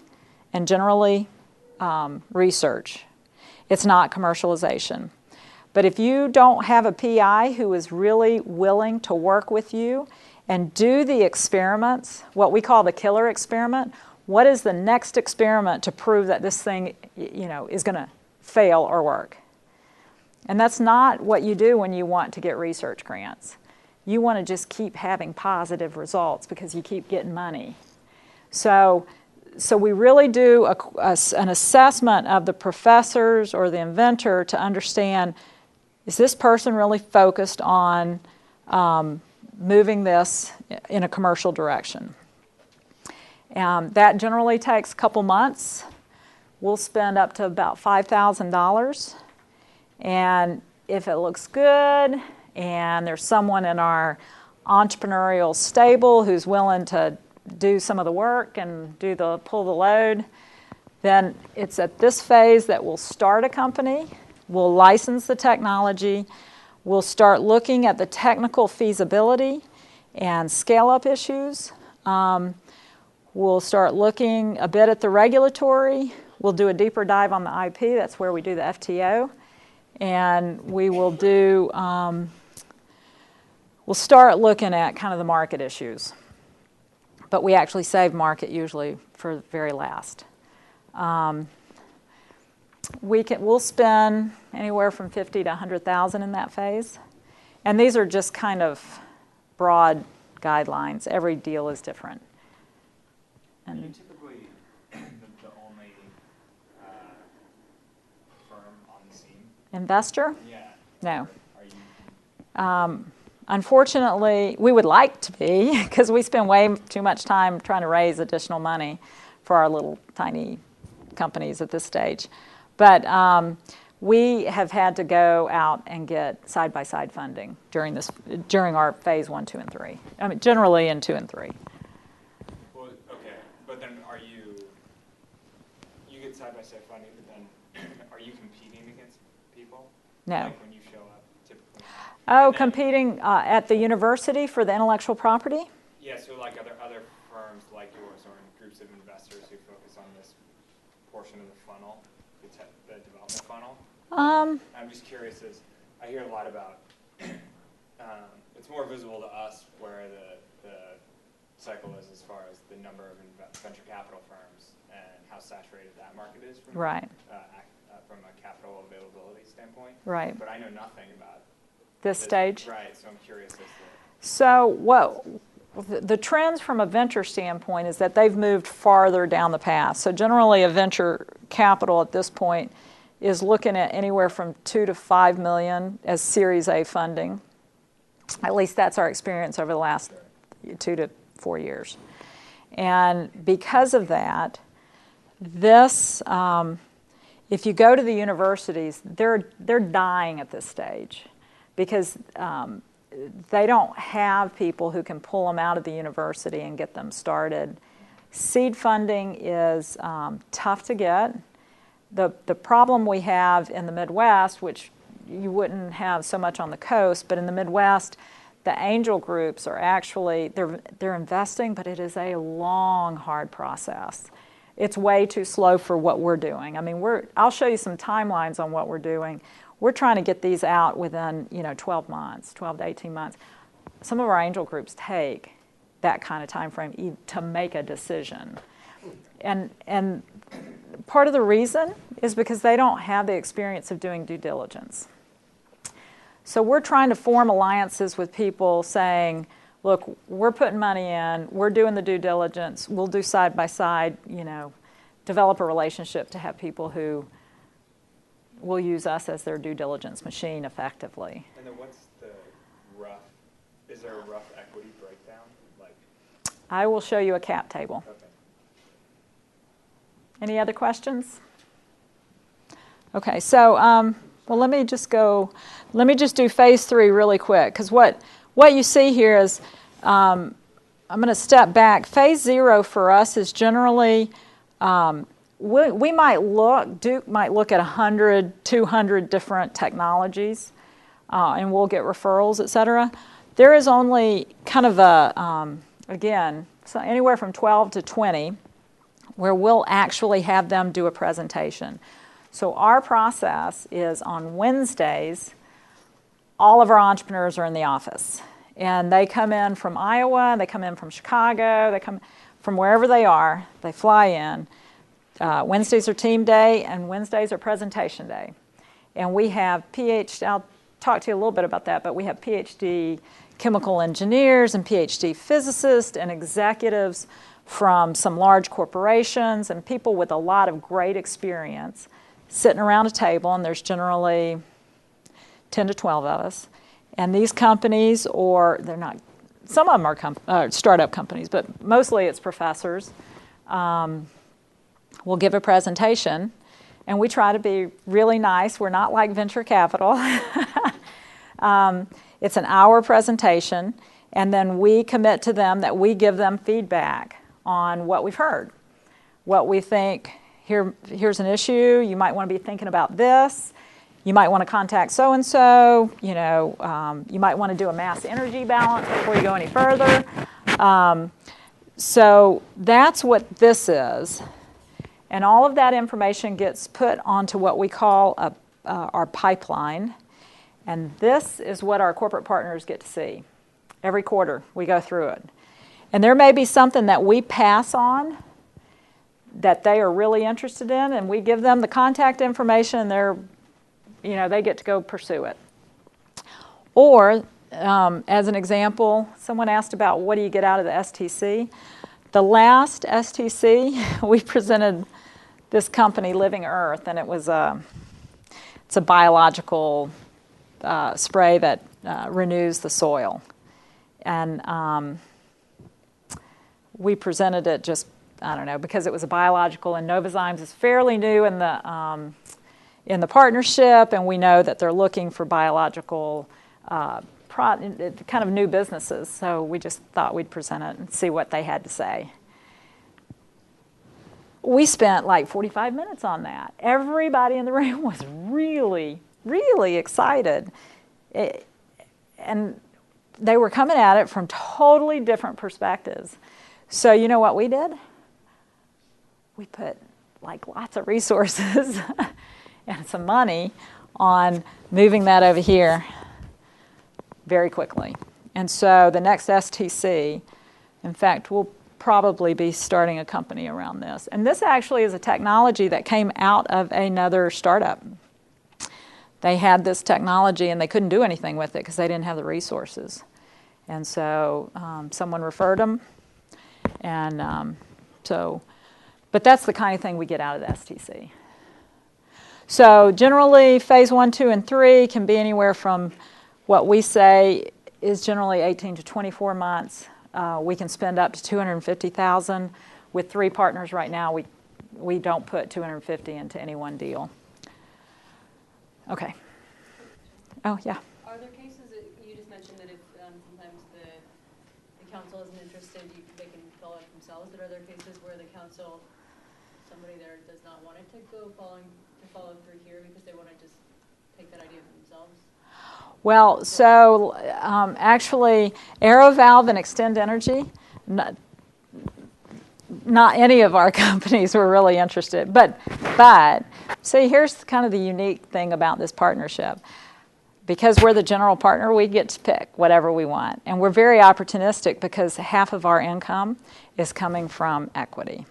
Speaker 2: and generally research. It's not commercialization. But if you don't have a PI who is really willing to work with you and do the experiments, what we call the killer experiment, what is the next experiment to prove that this thing, is going to fail or work? And that's not what you do when you want to get research grants. You want to just keep having positive results because you keep getting money. So we really do an assessment of the professors or the inventor to understand, is this person really focused on moving this in a commercial direction? That generally takes a couple months. We'll spend up to about $5,000. And if it looks good, and there's someone in our entrepreneurial stable who's willing to do some of the work and pull the load, then it's at this phase that we'll start a company, we'll license the technology, we'll start looking at the technical feasibility and scale-up issues. We'll start looking a bit at the regulatory. We'll do a deeper dive on the IP. That's where we do the FTO. And we will do... We'll start looking at kind of the market issues, but we actually save market usually for the very last. We'll spend anywhere from $50,000 to $100,000 in that phase, and these are just kind of broad guidelines. Every deal is different.
Speaker 3: And are you typically the only firm on the scene?
Speaker 2: Investor?
Speaker 3: Yeah.
Speaker 2: No.
Speaker 3: Are you?
Speaker 2: Unfortunately, we would like to be, because we spend way too much time trying to raise additional money for our little tiny companies at this stage. But we have had to go out and get side-by-side funding during our phase 1, 2, and 3. I mean, generally in 2 and 3.
Speaker 3: Well, okay, but then you get side-by-side funding, but then are you competing against people?
Speaker 2: No.
Speaker 3: Like when you show up, typically?
Speaker 2: Oh, competing at the university for the intellectual property?
Speaker 3: Yeah, so like other firms like yours or groups of investors who focus on this portion of the funnel, the development funnel. I'm just curious, as I hear a lot about, it's more visible to us where the cycle is as far as the number of venture capital firms and how saturated that market is from,
Speaker 2: Right.
Speaker 3: From a capital availability standpoint.
Speaker 2: Right.
Speaker 3: But I know nothing about
Speaker 2: This stage?
Speaker 3: Right, so I'm curious as to.
Speaker 2: So the trends from a venture standpoint is that they've moved farther down the path. So generally a venture capital at this point is looking at anywhere from $2 to $5 million as Series A funding. At least that's our experience over the last 2 to 4 years. And because of that, this, if you go to the universities, they're dying at this stage because they don't have people who can pull them out of the university and get them started. Seed funding is tough to get. The problem we have in the Midwest, which you wouldn't have so much on the coast, but in the Midwest, the angel groups are actually, they're investing, but it is a long, hard process. It's way too slow for what we're doing. I mean, I'll show you some timelines on what we're doing. We're trying to get these out within 12 months, 12 to 18 months. Some of our angel groups take that kind of time frame to make a decision. And part of the reason is because they don't have the experience of doing due diligence. So we're trying to form alliances with people saying, look, we're putting money in, we're doing the due diligence, we'll do side by side, develop a relationship to have people who will use us as their due diligence machine effectively.
Speaker 3: And then is there a rough equity breakdown?
Speaker 2: I will show you a cap table.
Speaker 3: Okay.
Speaker 2: Any other questions? Okay, so let me just do phase 3 really quick, because what you see here is, I'm going to step back. Phase 0 for us is generally, we might look at 100, 200 different technologies, and we'll get referrals, et cetera. There is only kind of so anywhere from 12 to 20 where we'll actually have them do a presentation. So our process is on Wednesdays, all of our entrepreneurs are in the office. And they come in from Iowa, they come in from Chicago, they come from wherever they are, they fly in. Wednesdays are team day, and Wednesdays are presentation day. And we have I'll talk to you a little bit about that, but we have PhD chemical engineers and PhD physicists and executives from some large corporations and people with a lot of great experience sitting around a table, and there's generally 10 to 12 of us. And these companies, they're not, some of them are startup companies, but mostly it's professors, will give a presentation, and we try to be really nice. We're not like venture capital. It's an hour presentation, and then we commit to them that we give them feedback on what we've heard, what we think. Here's an issue. You might want to be thinking about this. You might want to contact so-and-so. You might want to do a mass energy balance before you go any further. So that's what this is. And all of that information gets put onto what we call our pipeline. And this is what our corporate partners get to see. Every quarter, we go through it. And there may be something that we pass on that they are really interested in, and we give them the contact information, and they get to go pursue it. Or, as an example, someone asked about what do you get out of the STC. The last STC, we presented this company, Living Earth, and it's a biological spray that renews the soil. And we presented it just, I don't know, because it was a biological, and Novozymes is fairly new in the in the partnership, and we know that they're looking for biological kind of new businesses. So we just thought we'd present it and see what they had to say. We spent like 45 minutes on that. Everybody in the room was really, really excited. And they were coming at it from totally different perspectives. So you know what we did? We put like lots of resources and some money on moving that over here very quickly. And so the next STC, in fact, we'll probably be starting a company around this. And this actually is a technology that came out of another startup. They had this technology and they couldn't do anything with it because they didn't have the resources. And so someone referred them. And but that's the kind of thing we get out of the STC. So generally, phase 1, 2, and 3 can be anywhere from what we say is generally 18 to 24 months. We can spend up to $250,000. With 3 partners right now, we don't put $250,000 into any one deal. Okay. Oh, yeah.
Speaker 7: Are there cases that you just mentioned that if sometimes the council isn't interested, they can follow it themselves? But are there cases where the council, somebody there does not want it to go follow through here because they want to just take that idea for themselves?
Speaker 2: Well, so actually, AeroValve and Extend Energy, not any of our companies were really interested. But see, here's kind of the unique thing about this partnership. Because we're the general partner, we get to pick whatever we want. And we're very opportunistic because half of our income is coming from equity.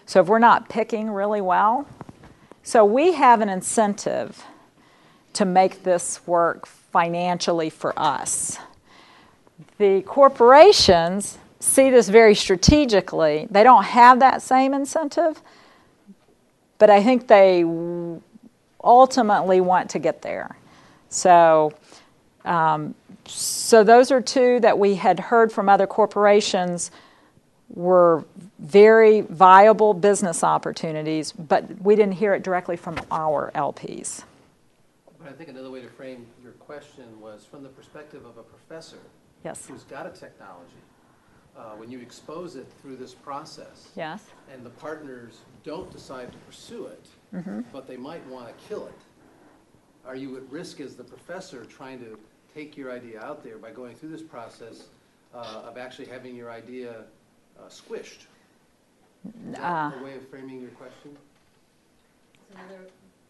Speaker 2: So if we're not picking really well, so we have an incentive to make this work financially for us. The corporations see this very strategically. They don't have that same incentive, but I think they ultimately want to get there. So those are 2 that we had heard from other corporations were very viable business opportunities, but we didn't hear it directly from our LPs.
Speaker 1: But I think another way to frame your question was from the perspective of a professor
Speaker 2: Yes.
Speaker 1: who's got a technology. When you expose it through this process,
Speaker 2: Yes.
Speaker 1: and the partners don't decide to pursue it, but they might want to kill it, are you at risk as the professor trying to take your idea out there by going through this process of actually having your idea squished? Is that a way of framing your question?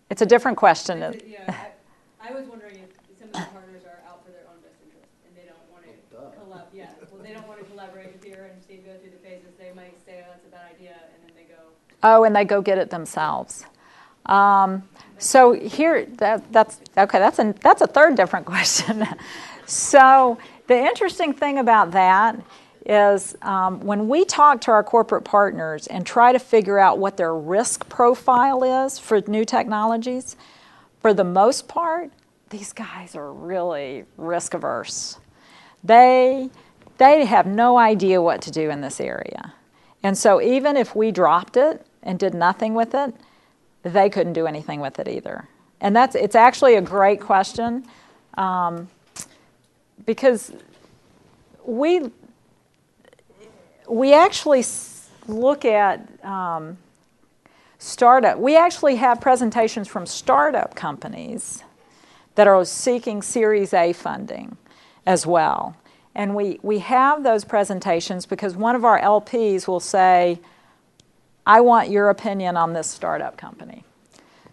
Speaker 2: It's a different question.
Speaker 7: Yeah, I was wondering if some of the partners are out for their own best interest and they don't want to collab. Yeah, well, they don't want to collaborate with here and see go through the phases. They might say, "Oh, that's a bad idea," and then they go.
Speaker 2: Oh, and they go get it themselves. So here, that's okay. That's a third different question. So the interesting thing about that is when we talk to our corporate partners and try to figure out what their risk profile is for new technologies, for the most part, these guys are really risk averse. They have no idea what to do in this area. And so even if we dropped it and did nothing with it, they couldn't do anything with it either. And it's actually a great question because we actually look at startup. We actually have presentations from startup companies that are seeking Series A funding as well. And we have those presentations because one of our LPs will say, I want your opinion on this startup company.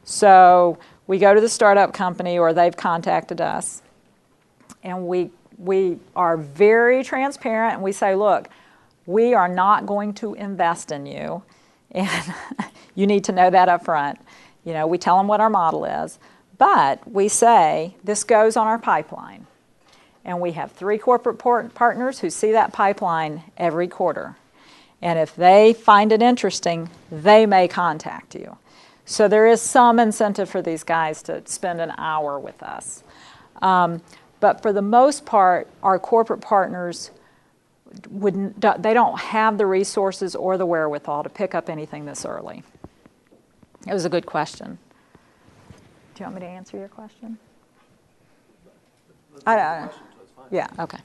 Speaker 2: So we go to the startup company or they've contacted us and we are very transparent and we say, look, we are not going to invest in you and you need to know that up front. You know, we tell them what our model is, but we say this goes on our pipeline. And we have 3 corporate partners who see that pipeline every quarter. And if they find it interesting, they may contact you. So there is some incentive for these guys to spend an hour with us. But for the most part, our corporate partners, they don't have the resources or the wherewithal to pick up anything this early. It was a good question. you want me to answer your question?
Speaker 4: That's
Speaker 2: I-
Speaker 4: not
Speaker 2: I-
Speaker 4: a question, so it's fine.
Speaker 2: Yeah, okay.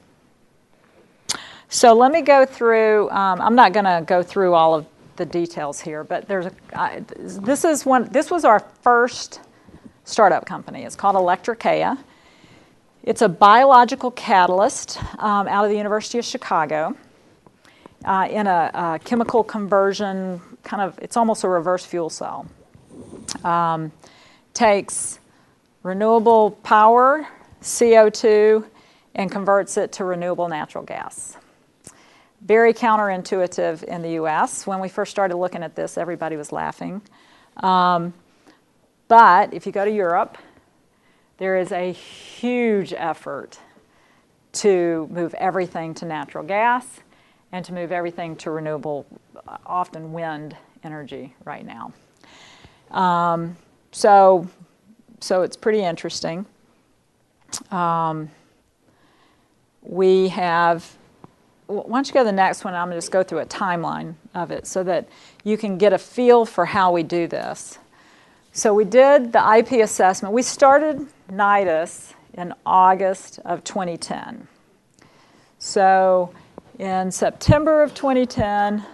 Speaker 2: So let me go through, I'm not going to go through all of the details here, but this was our first startup company. It's called Electricaea. It's a biological catalyst out of the University of Chicago in a chemical conversion, it's almost a reverse fuel cell. Takes renewable power, CO2, and converts it to renewable natural gas. Very counterintuitive in the US. When we first started looking at this, everybody was laughing. But if you go to Europe, there is a huge effort to move everything to natural gas and to move everything to renewable, often wind energy right now. So it's pretty interesting. We have, why don't you go to the next one? I'm going to just go through a timeline of it so that you can get a feel for how we do this. So we did the IP assessment. We started Nidus in August of 2010. So in September of 2010,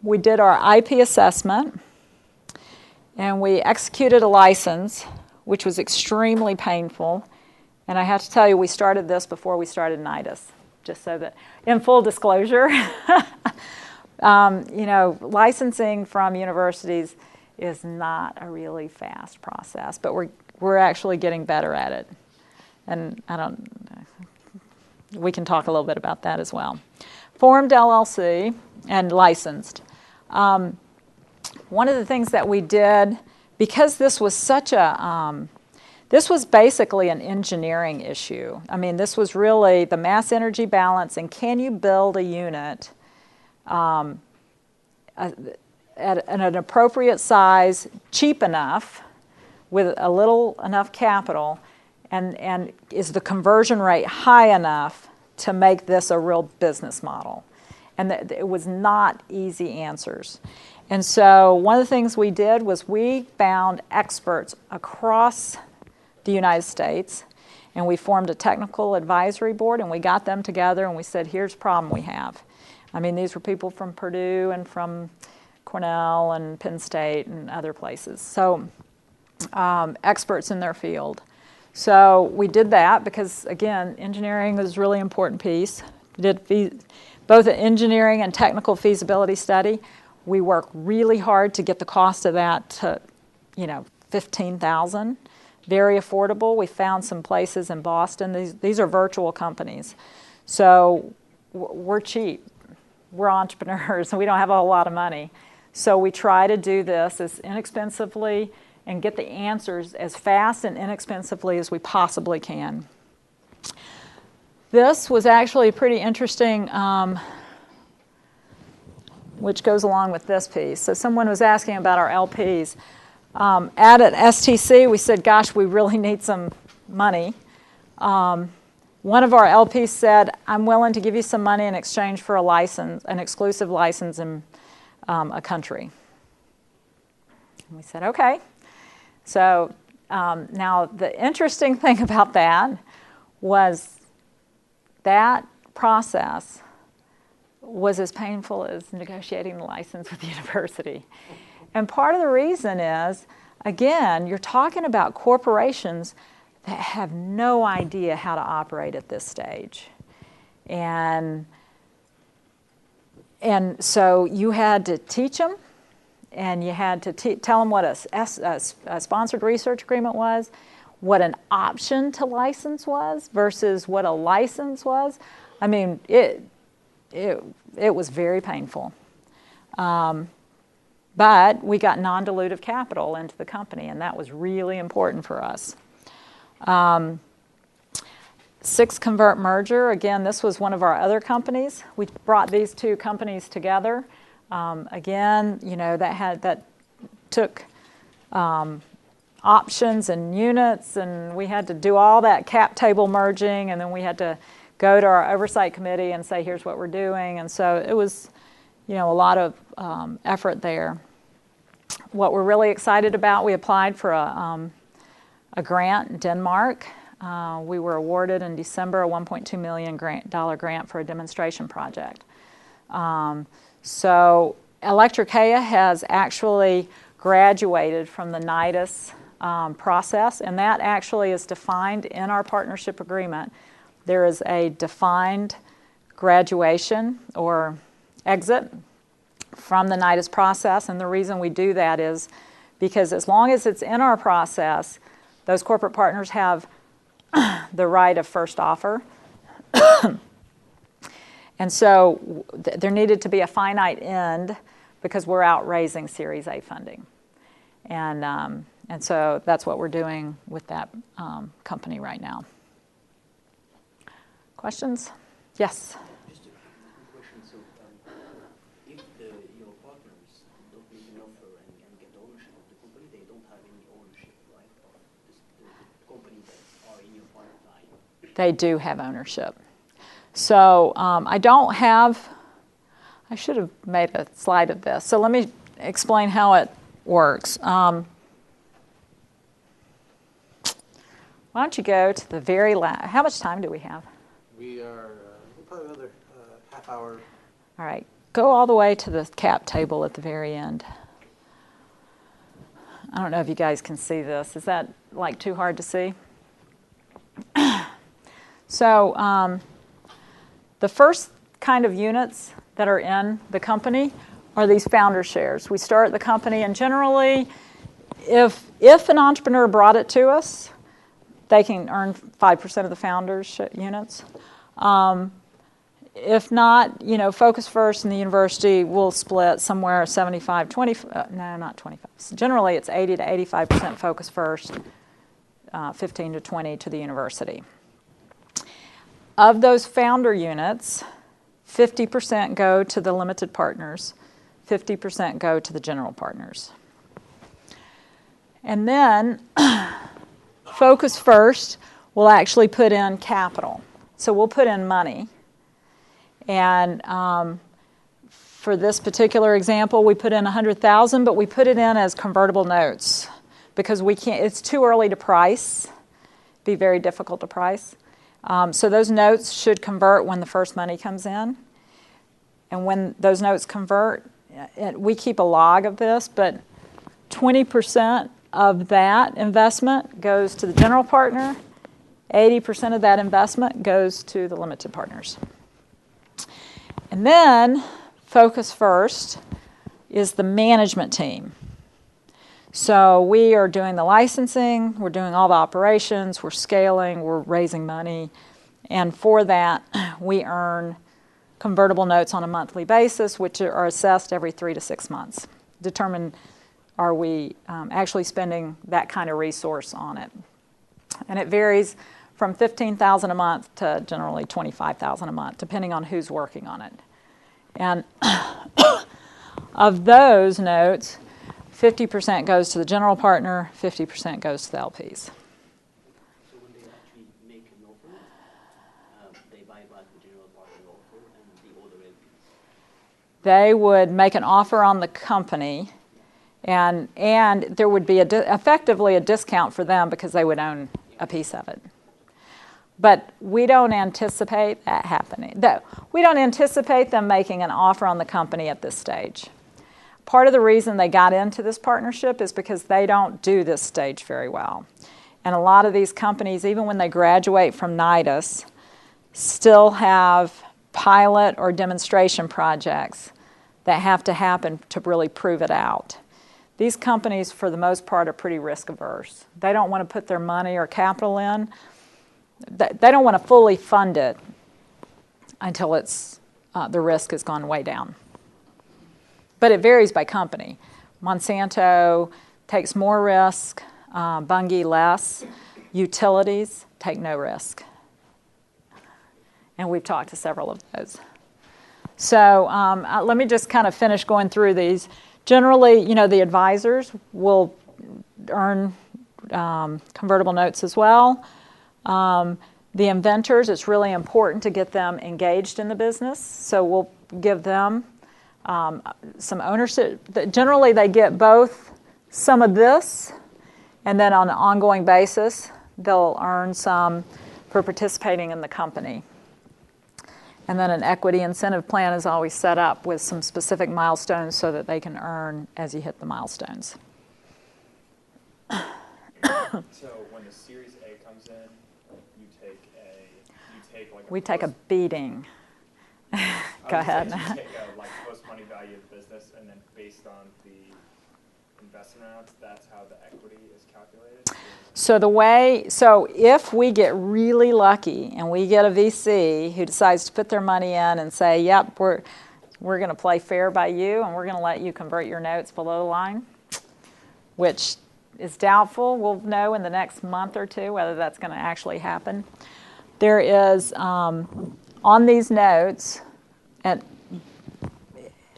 Speaker 2: we did our IP assessment, and we executed a license, which was extremely painful. And I have to tell you, we started this before we started Nidus, just so that, in full disclosure, licensing from universities is not a really fast process, but we're actually getting better at it. And we can talk a little bit about that as well. Formed LLC and licensed. One of the things that we did, because this was such a, this was basically an engineering issue. I mean, this was really the mass energy balance, and can you build a unit at an appropriate size, cheap enough, with a little enough capital, and is the conversion rate high enough to make this a real business model? And it was not easy answers. And so one of the things we did was we found experts across the United States, and we formed a technical advisory board, and we got them together, and we said, here's the problem we have. I mean, these were people from Purdue and from Cornell and Penn State and other places. So experts in their field. So we did that because, again, engineering was a really important piece. We did both an engineering and technical feasibility study. We worked really hard to get the cost of that to, $15,000. Very affordable. We found some places in Boston. These are virtual companies. So we're cheap. We're entrepreneurs, and we don't have a whole lot of money. So we try to do this as inexpensively and get the answers as fast and inexpensively as we possibly can. This was actually pretty interesting, which goes along with this piece. So someone was asking about our LPs. At STC, we said, gosh, we really need some money. One of our LPs said, I'm willing to give you some money in exchange for a license, an exclusive license in a country. And we said, okay. So now the interesting thing about that was that process was as painful as negotiating the license with the university. And part of the reason is, again, you're talking about corporations that have no idea how to operate at this stage. And so you had to teach them, and you had to tell them what a sponsored research agreement was, what an option to license was versus what a license was. I mean, it was very painful. But we got non-dilutive capital into the company, and that was really important for us. 6 Convert merger, again, this was one of our other companies. We brought these two companies together. Again, that took options and units, and we had to do all that cap table merging, and then we had to go to our oversight committee and say, here's what we're doing. And so it was, a lot of effort there. what we're really excited about, we applied for a grant in Denmark. We were awarded in December a $1.2 million grant for a demonstration project. So Electricaea has actually graduated from the Nidus process, and that actually is defined in our partnership agreement. There is a defined graduation or exit from the Nidus process, and the reason we do that is because as long as it's in our process, those corporate partners have the right of first offer. And so there needed to be a finite end because we're out raising Series A funding. And so that's what we're doing with that company right now. Questions? Yes?
Speaker 8: Just a quick question. So if your partners don't make an offer and get ownership of the company, they don't have any ownership, right, of the company that are in your pipeline?
Speaker 2: They do have ownership. So I don't have, I should have made a slide of this. So let me explain how it works. Why don't you go to the very last, how much time do we have?
Speaker 1: We are probably another half hour.
Speaker 2: All right, go all the way to the cap table at the very end. I don't know if you guys can see this. Is that like too hard to see? So the first kind of units that are in the company are these founder shares. We start the company, and generally, if an entrepreneur brought it to us, they can earn 5% of the founders' units. If not, you know, Focus First and the university will split somewhere 75, 20, no, not 25. Generally, it's 80 to 85% Focus First, 15 to 20 to the university. Of those founder units, 50% go to the limited partners, 50% go to the general partners. And then Focus First will actually put in capital. So we'll put in money. And for this particular example, we put in $100,000, but we put it in as convertible notes because we can't, it's too early to price, be very difficult to price. So those notes should convert when the first money comes in. And when those notes convert, we keep a log of this, but 20% of that investment goes to the general partner, 80% of that investment goes to the limited partners. And then Focus First is the management team. So we are doing the licensing, we're doing all the operations, we're scaling, we're raising money, and for that we earn convertible notes on a monthly basis, which are assessed every 3 to 6 months. Determine are we actually spending that kind of resource on it. And it varies from $15,000 a month to generally $25,000 a month, depending on who's working on it. And of those notes, 50% goes to the general partner, 50% goes to the LPs.
Speaker 8: So when they actually make an offer, they buy back the general partner offer and the other LPs?
Speaker 2: They would make an offer on the company, and there would be effectively a discount for them because they would own a piece of it. But we don't anticipate that happening. We don't anticipate them making an offer on the company at this stage. Part of the reason they got into this partnership is because they don't do this stage very well. And a lot of these companies, even when they graduate from Nidus, still have pilot or demonstration projects that have to happen to really prove it out. These companies, for the most part, are pretty risk averse. They don't want to put their money or capital in. They don't want to fully fund it until it's the risk has gone way down. But it varies by company. Monsanto takes more risk, Bunge less. Utilities take no risk. And we've talked to several of those. So let me just kind of finish going through these. Generally, you know, the advisors will earn convertible notes as well. The inventors, it's really important to get them engaged in the business. So we'll give them some ownership. Generally, they get both some of this, and then on an ongoing basis, they'll earn some for participating in the company. And then an equity incentive plan is always set up with some specific milestones so that they can earn as you hit the milestones.
Speaker 3: So when the Series A comes in,
Speaker 2: We take a beating. Go ahead.
Speaker 3: You take a post-money value of the business, and then based on the investment amounts, that's how the equity is calculated?
Speaker 2: So if we get really lucky and we get a VC who decides to put their money in and say, yep, we're going to play fair by you and we're going to let you convert your notes below the line, which is doubtful. We'll know in the next month or two whether that's going to actually happen. There is, on these notes, and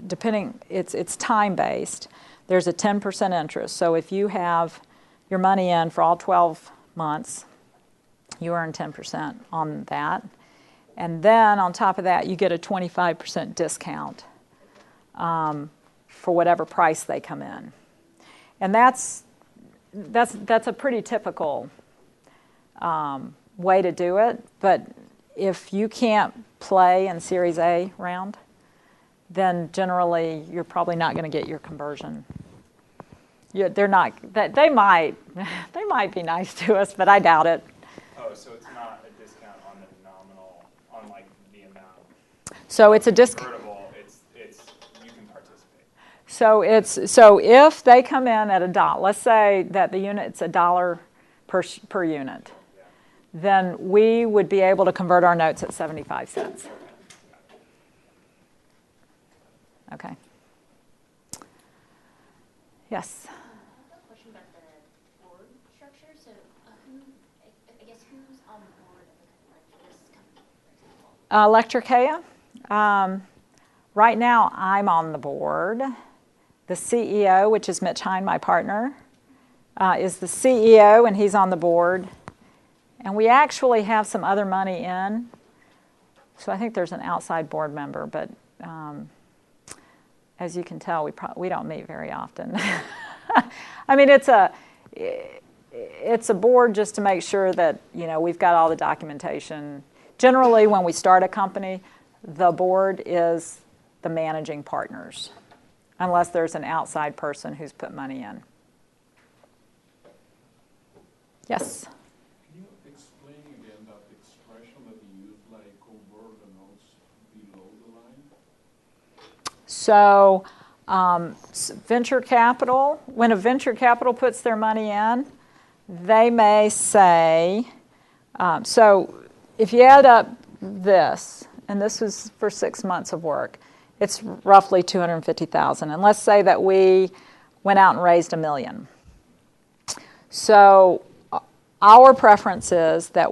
Speaker 2: depending, it's time-based, there's a 10% interest. So if you have your money in for all 12 months, you earn 10% on that. And then on top of that, you get a 25% discount for whatever price they come in. And that's a pretty typical way to do it. But if you can't play in Series A round, then generally you're probably not going to get your conversion. They're not. They might be nice to us, but I doubt it.
Speaker 3: Oh, so it's not a discount on the nominal, on the amount.
Speaker 2: So it's a discount.
Speaker 3: Convertible. It's you can participate.
Speaker 2: So if they come in at $1, let's say that the unit's $1 per unit, then we would be able to convert our notes at 75 cents. Okay. Yes. Electricea. Right now, I'm on the board. The CEO, which is Mitch Hine, my partner, is the CEO, and he's on the board. And we actually have some other money in. So I think there's an outside board member, but as you can tell, we don't meet very often. I mean, it's a board just to make sure that we've got all the documentation. Generally, when we start a company, the board is the managing partners, unless there's an outside person who's put money in. Yes?
Speaker 9: Can you explain again that expression that you use, like convert the notes below the line?
Speaker 2: So venture capital, when a venture capital puts their money in, they may say, so if you add up this, and this was for 6 months of work, it's roughly $250,000. And let's say that we went out and raised $1 million. So our preference is that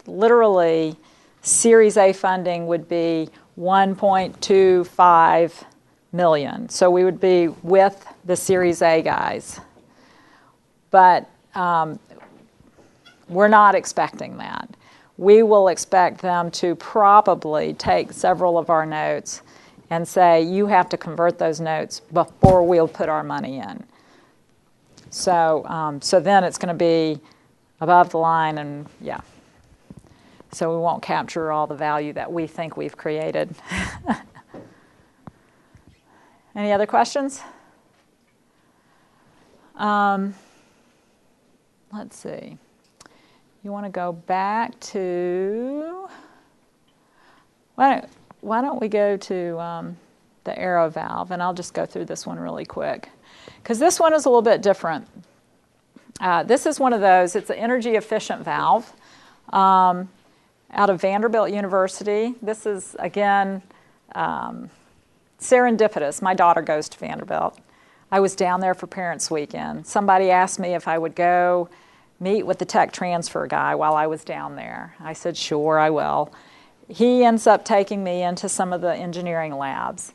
Speaker 2: literally Series A funding would be 1.25 million. So we would be with the Series A guys. But we're not expecting that. We will expect them to probably take several of our notes and say, you have to convert those notes before we'll put our money in. So, so then it's going to be above the line, and yeah. So we won't capture all the value that we think we've created. Any other questions? Let's see. You want to go back to, why don't we go to the arrow valve, and I'll just go through this one really quick. Because this one is a little bit different. This is one of those, it's an energy efficient valve out of Vanderbilt University. This is, again, serendipitous. My daughter goes to Vanderbilt. I was down there for Parents Weekend. Somebody asked me if I would go meet with the tech transfer guy while I was down there. I said, sure, I will. He ends up taking me into some of the engineering labs.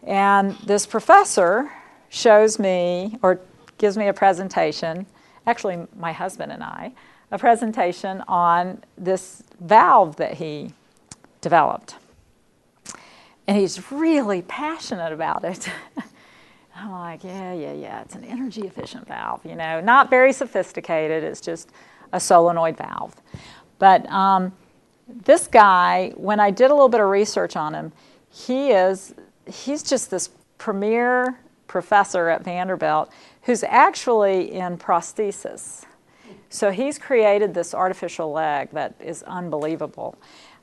Speaker 2: And this professor shows me, or gives me a presentation, actually my husband and I, a presentation on this valve that he developed. And he's really passionate about it. I'm like, yeah, it's an energy efficient valve, not very sophisticated, it's just a solenoid valve. But this guy, when I did a little bit of research on him, he's just this premier professor at Vanderbilt who's actually in prosthesis. So he's created this artificial leg that is unbelievable.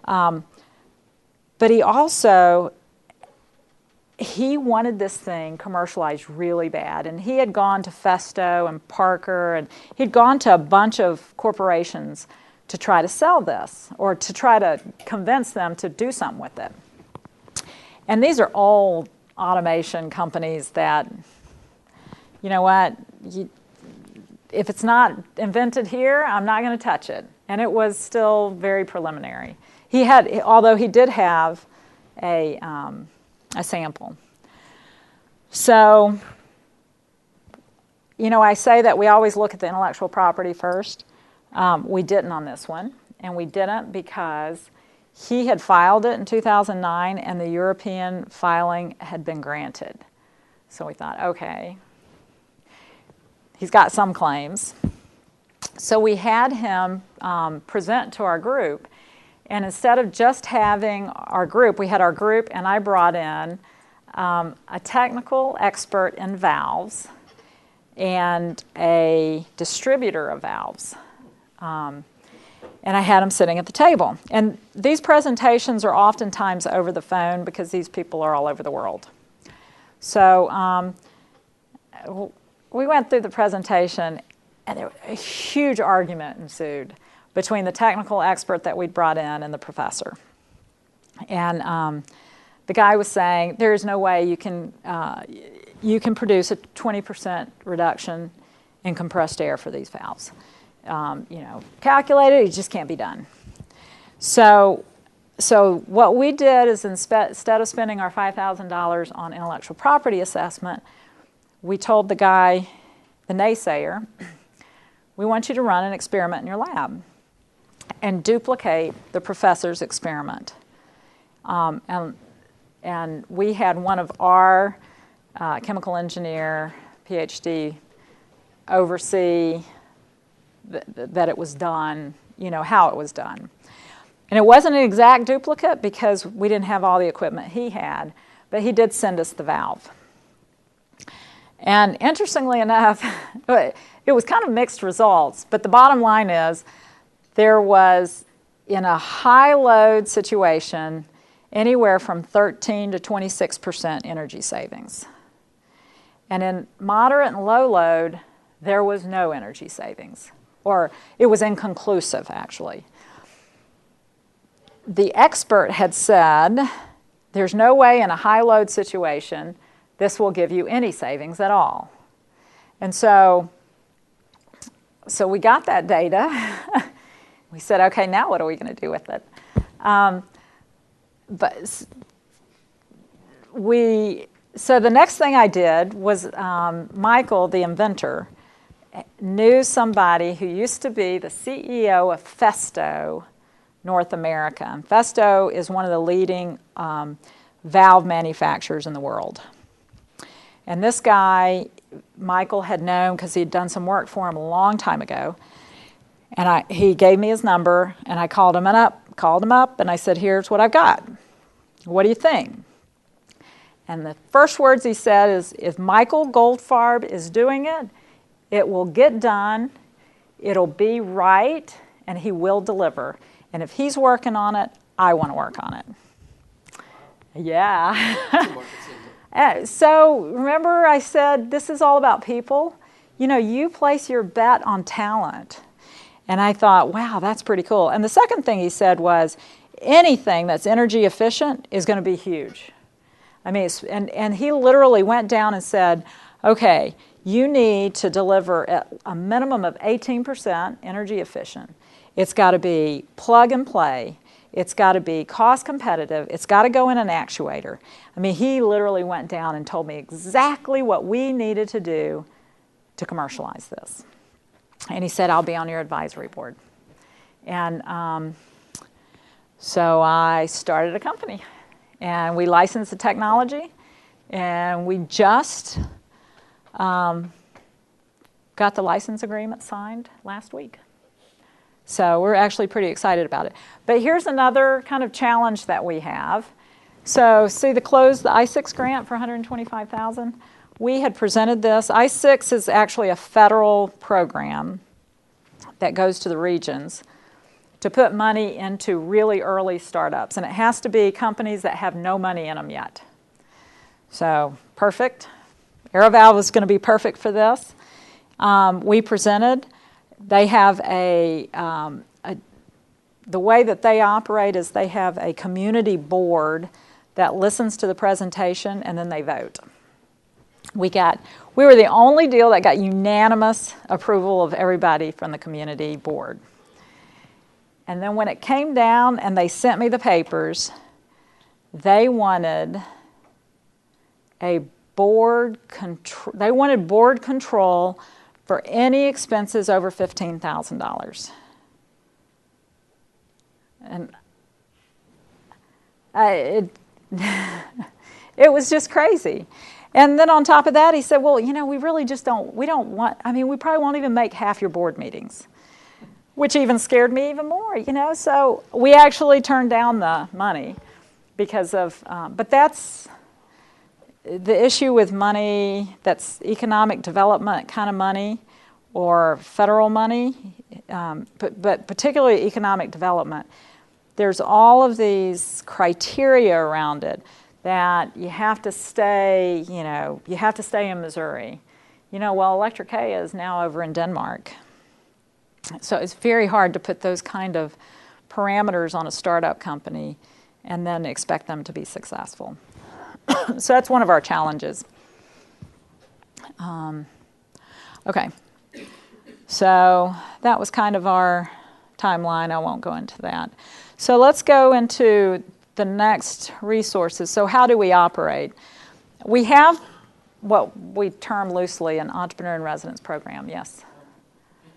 Speaker 2: But he wanted this thing commercialized really bad. And he had gone to Festo and Parker, and he'd gone to a bunch of corporations to try to sell this or to try to convince them to do something with it. And these are old automation companies that, you know what, if it's not invented here, I'm not going to touch it. And it was still very preliminary. Although he did have a sample. So, I say that we always look at the intellectual property first. We didn't on this one, and we didn't because he had filed it in 2009, and the European filing had been granted. So we thought, okay, he's got some claims. So we had him present to our group, and instead of just having our group, we had our group, and I brought in a technical expert in valves and a distributor of valves. And I had them sitting at the table. And these presentations are oftentimes over the phone because these people are all over the world. So we went through the presentation, and a huge argument ensued between the technical expert that we'd brought in and the professor. And the guy was saying, there's no way you can produce a 20% reduction in compressed air for these valves. Calculated, it just can't be done. So what we did is instead of spending our $5,000 on intellectual property assessment, we told the guy, the naysayer, we want you to run an experiment in your lab and duplicate the professor's experiment. And we had one of our chemical engineer, PhD, oversee that it was done, how it was done. And it wasn't an exact duplicate because we didn't have all the equipment he had, but he did send us the valve. And interestingly enough, it was kind of mixed results, but the bottom line is there was, in a high load situation, anywhere from 13 to 26% energy savings. And in moderate and low load, there was no energy savings, or it was inconclusive, actually. The expert had said, there's no way in a high load situation this will give you any savings at all. And so we got that data. We said, okay, now what are we going to do with it? So the next thing I did was Michael, the inventor, knew somebody who used to be the CEO of Festo North America. And Festo is one of the leading valve manufacturers in the world. And this guy, Michael had known because he'd done some work for him a long time ago. And he gave me his number, and I called him up, and I said, here's what I've got. What do you think? And the first words he said is, if Michael Goldfarb is doing it, it will get done, it'll be right, and he will deliver. And if he's working on it, I want to work on it. Yeah. So remember I said this is all about people? You place your bet on talent. And I thought, wow, that's pretty cool. And the second thing he said was, anything that's energy efficient is going to be huge. I mean, and he literally went down and said, okay, you need to deliver at a minimum of 18% energy efficient. It's got to be plug and play. It's got to be cost competitive. It's got to go in an actuator. I mean, he literally went down and told me exactly what we needed to do to commercialize this. And he said, I'll be on your advisory board. And so I started a company. And we license the technology, and we just got the license agreement signed last week. So we're actually pretty excited about it. But here's another kind of challenge that we have. So see the I-6 grant for $125,000? We had presented this. I-6 is actually a federal program that goes to the regions to put money into really early startups. And it has to be companies that have no money in them yet. So perfect. AeroValve is going to be perfect for this. We presented. They have the way that they operate is they have a community board that listens to the presentation, and then they vote. We were the only deal that got unanimous approval of everybody from the community board. And then when it came down and they sent me the papers, they wanted board control for any expenses over $15,000. And it was just crazy. And then on top of that, he said, well, we really just we probably won't even make half your board meetings, which even scared me even more, So we actually turned down the money because of, but that's the issue with money that's economic development kind of money or federal money, but particularly economic development. There's all of these criteria around it that you have to stay, you have to stay in Missouri. Well, Electric K is now over in Denmark. So it's very hard to put those kind of parameters on a startup company and then expect them to be successful. So that's one of our challenges. Okay. So that was kind of our timeline. I won't go into that. So let's go into the next resources. So how do we operate? We have what we term loosely an entrepreneur in residence program. Yes?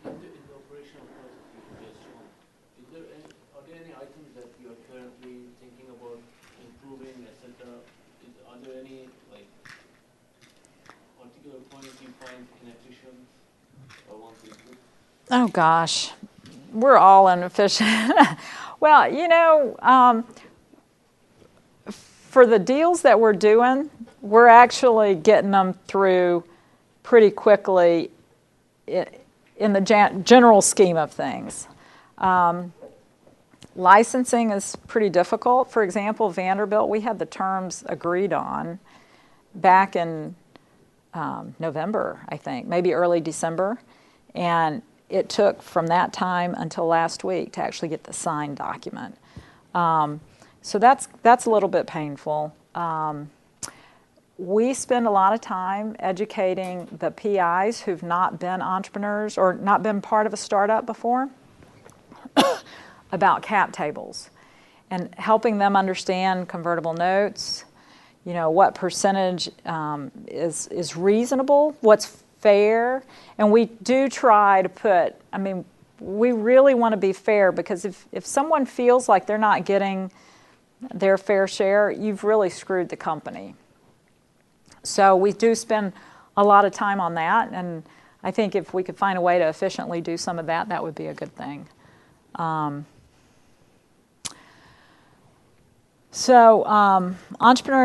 Speaker 4: In the operational process, are there any items that you are currently thinking about improving, etc.? Are there any particular points you find inefficient or want to improve?
Speaker 2: Oh gosh, we're all inefficient. Well, for the deals that we're doing, we're actually getting them through pretty quickly in the general scheme of things. Licensing is pretty difficult. For example, Vanderbilt, we had the terms agreed on back in November, I think, maybe early December. And it took from that time until last week to actually get the signed document. So that's a little bit painful. We spend a lot of time educating the PIs who've not been entrepreneurs or not been part of a startup before about cap tables and helping them understand convertible notes, what percentage is reasonable, what's fair. And we do try to we really want to be fair, because if someone feels like they're not getting their fair share, you've really screwed the company. So we do spend a lot of time on that, and I think if we could find a way to efficiently do some of that, that would be a good thing. Entrepreneur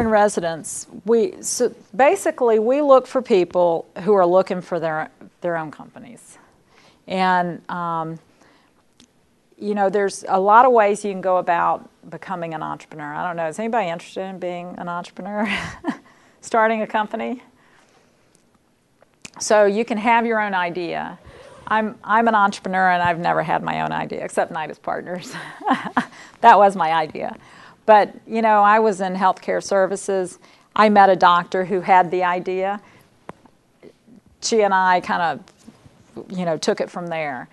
Speaker 2: in residence, basically we look for people who are looking for their own companies. And there's a lot of ways you can go about becoming an entrepreneur. I don't know, is anybody interested in being an entrepreneur? Starting a company? So you can have your own idea. I'm an entrepreneur and I've never had my own idea, except Nidus Partners. That was my idea. But, I was in healthcare services. I met a doctor who had the idea. She and I kind of, took it from there.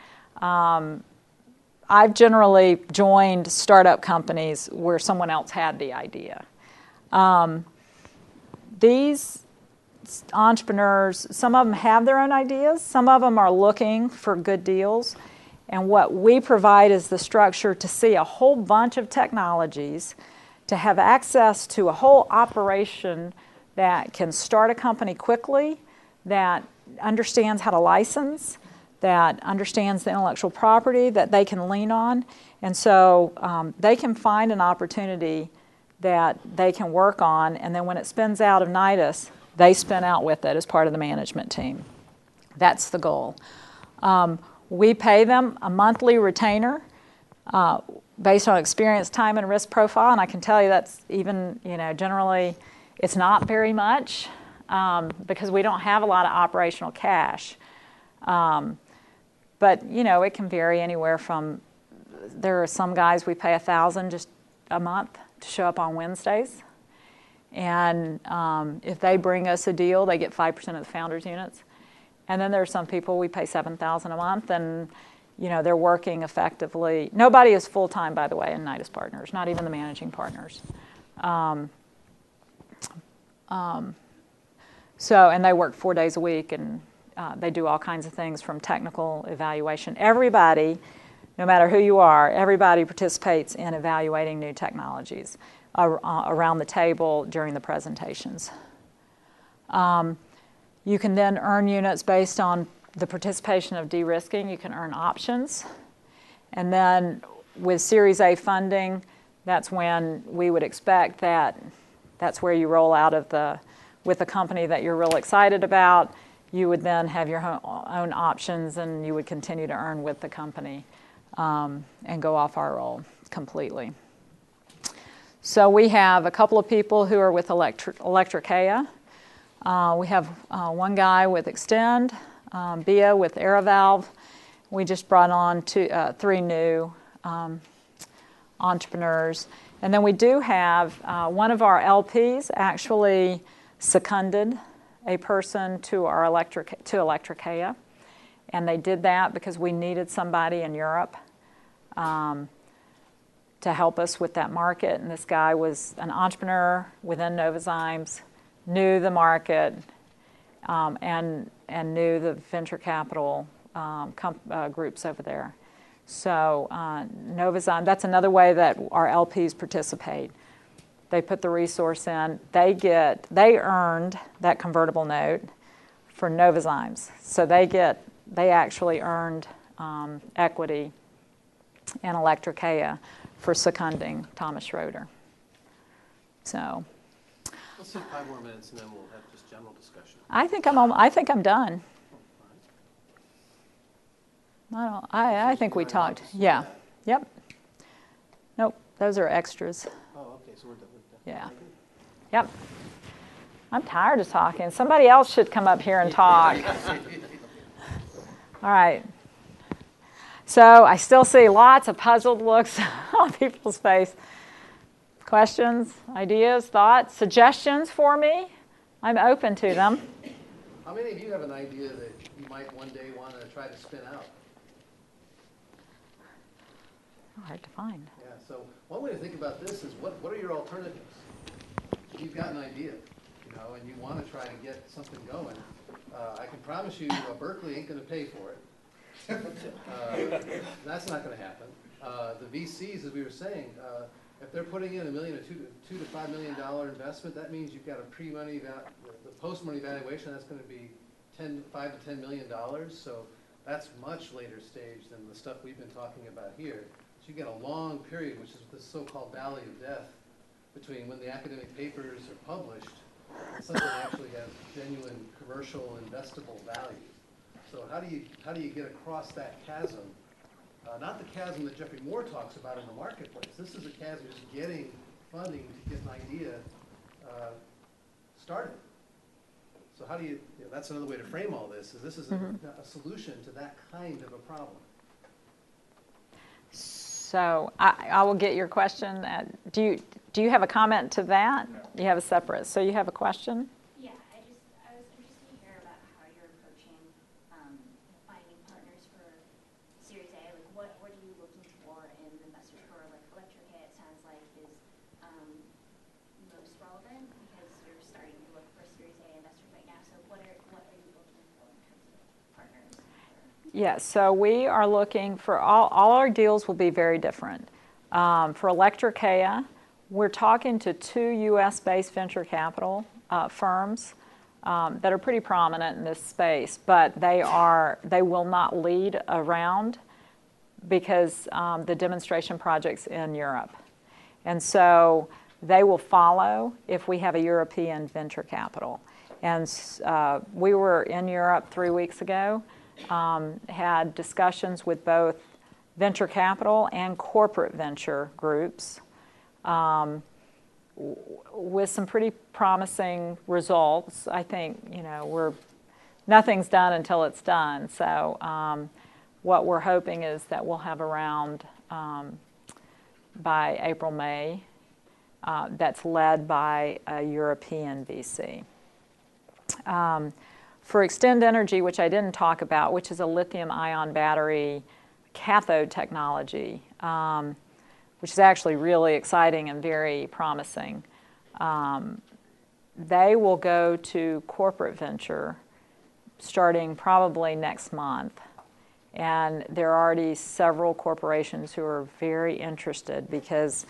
Speaker 2: I've generally joined startup companies where someone else had the idea. These entrepreneurs, some of them have their own ideas. Some of them are looking for good deals. And what we provide is the structure to see a whole bunch of technologies, to have access to a whole operation that can start a company quickly, that understands how to license, that understands the intellectual property that they can lean on. And so they can find an opportunity that they can work on, and then when it spins out of Nidus, they spin out with it as part of the management team. That's the goal. We pay them a monthly retainer based on experience, time, and risk profile, and I can tell you that's even, generally it's not very much because we don't have a lot of operational cash. But, it can vary anywhere from, there are some guys we pay $1,000 just a month to show up on Wednesdays. And if they bring us a deal, they get 5% of the founders' units. And then there are some people we pay $7,000 a month, and they're working effectively. Nobody is full-time, by the way, in Nidus Partners, not even the managing partners. And they work 4 days a week, and they do all kinds of things from technical evaluation. Everybody, no matter who you are, everybody participates in evaluating new technologies around the table during the presentations. You can then earn units based on the participation of de-risking. You can earn options. And then with Series A funding, that's when we would expect that that's where you roll out of with the company that you're real excited about. You would then have your own options, and you would continue to earn with the company and go off our roll completely. So we have a couple of people who are with Electricea. We have one guy with Extend, Bia with AeroValve. We just brought on 3 new entrepreneurs. And then we do have one of our LPs actually seconded a person to Electricea. And they did that because we needed somebody in Europe to help us with that market. And this guy was an entrepreneur within Novozymes, knew the market, and knew the venture capital groups over there. So Novozymes, that's another way that our LPs participate. They put the resource in. They earned that convertible note for Novozymes. So they actually earned equity in Electricea for seconding Thomas Schroeder. So
Speaker 1: let's take 5 more minutes, and then we'll have just general discussion.
Speaker 2: I think I'm done. I think we talked. Yeah. Yep. Nope. Those are extras.
Speaker 1: Oh, okay. So we're done.
Speaker 2: Yeah. Yep. I'm tired of talking. Somebody else should come up here and talk. All right. So I still see lots of puzzled looks on people's face. Questions, ideas, thoughts, suggestions for me? I'm open to them.
Speaker 1: How many of you have an idea that you might one day want to try to spin out?
Speaker 2: Hard to find.
Speaker 1: Yeah, so one way to think about this is what are your alternatives? If you've got an idea, and you want to try to get something going, I can promise you Berkeley ain't going to pay for it. That's not going to happen. The VCs, as we were saying, if they're putting in $1 million or $2 to $5 million investment, that means you've got a pre-money, the post-money valuation, that's going to be $5 to $10 million. So that's much later stage than the stuff we've been talking about here. So you get a long period, which is the so-called valley of death, between when the academic papers are published and something actually has genuine commercial investable value. So how do you get across that chasm? Not the chasm that Jeffrey Moore talks about in the marketplace. This is a chasm just getting funding to get an idea started. So how do you that's another way to frame all this, is this is a solution to that kind of a problem.
Speaker 2: So I will get your question. Do you have a comment to that?
Speaker 3: No.
Speaker 2: You have a separate. So you have a question?
Speaker 10: Yeah, I was interested to hear about how you're approaching finding partners for Series A. Like, what are you looking for in investors for? Like, Electricea, it sounds like, is most relevant because you're starting to look for Series A investors right now. So what are you looking for in terms of partners?
Speaker 2: Yes, so we are looking for all our deals will be very different. For Electricea, We're talking to 2 U.S.-based venture capital firms that are pretty prominent in this space, but they will not lead a round because the demonstration project's in Europe. And so they will follow if we have a European venture capital. And we were in Europe 3 weeks ago, had discussions with both venture capital and corporate venture groups with some pretty promising results. I think, nothing's done until it's done. So what we're hoping is that we'll have a round by April, May that's led by a European VC. For Extend Energy, which I didn't talk about, which is a lithium-ion battery cathode technology, which is actually really exciting and very promising. They will go to corporate venture starting probably next month. And there are already several corporations who are very interested because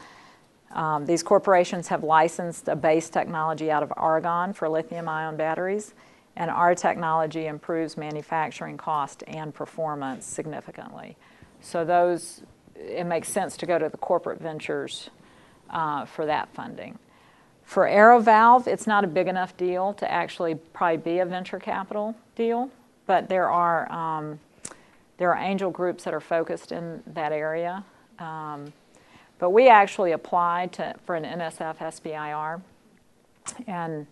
Speaker 2: these corporations have licensed a base technology out of Oregon for lithium-ion batteries, and our technology improves manufacturing cost and performance significantly. So it makes sense to go to the corporate ventures for that funding. For AeroValve, it's not a big enough deal to actually probably be a venture capital deal, but there are angel groups that are focused in that area. But we actually applied for an NSF SBIR, and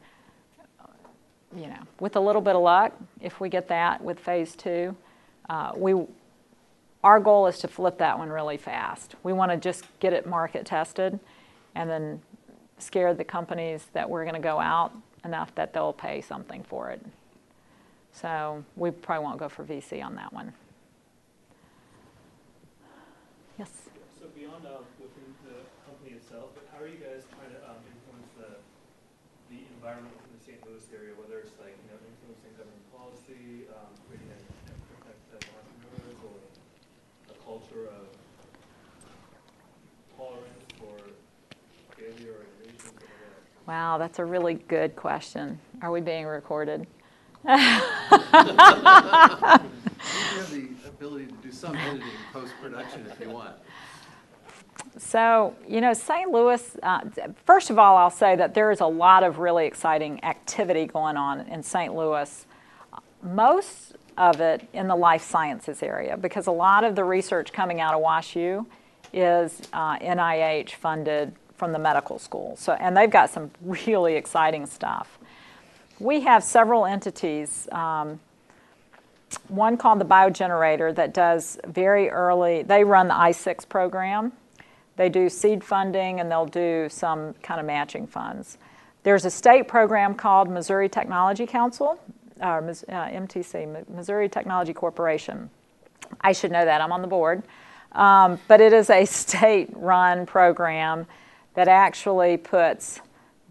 Speaker 2: with a little bit of luck, if we get that with phase 2, our goal is to flip that one really fast. We want to just get it market tested and then scare the companies that we're going to go out enough that they'll pay something for it. So we probably won't go for VC on that one. Yes?
Speaker 6: So beyond within the company itself, how are you guys trying to influence the environment within the St. Louis area, whether it's influencing government policy, creating an entrepreneurs, or a culture of tolerance for failure or innovation?
Speaker 2: Wow, that's a really good question. Are we being recorded?
Speaker 1: You have the ability to do some editing post-production if you want.
Speaker 2: So, St. Louis, first of all, I'll say that there is a lot of really exciting activity going on in St. Louis, most of it in the life sciences area, because a lot of the research coming out of WashU is NIH funded from the medical school. So, and they've got some really exciting stuff. We have several entities, one called the Biogenerator that does very early, they run the I-6 program. They do seed funding and they'll do some kind of matching funds. There's a state program called Missouri Technology Council, MTC, Missouri Technology Corporation. I should know that, I'm on the board. But it is a state-run program that actually puts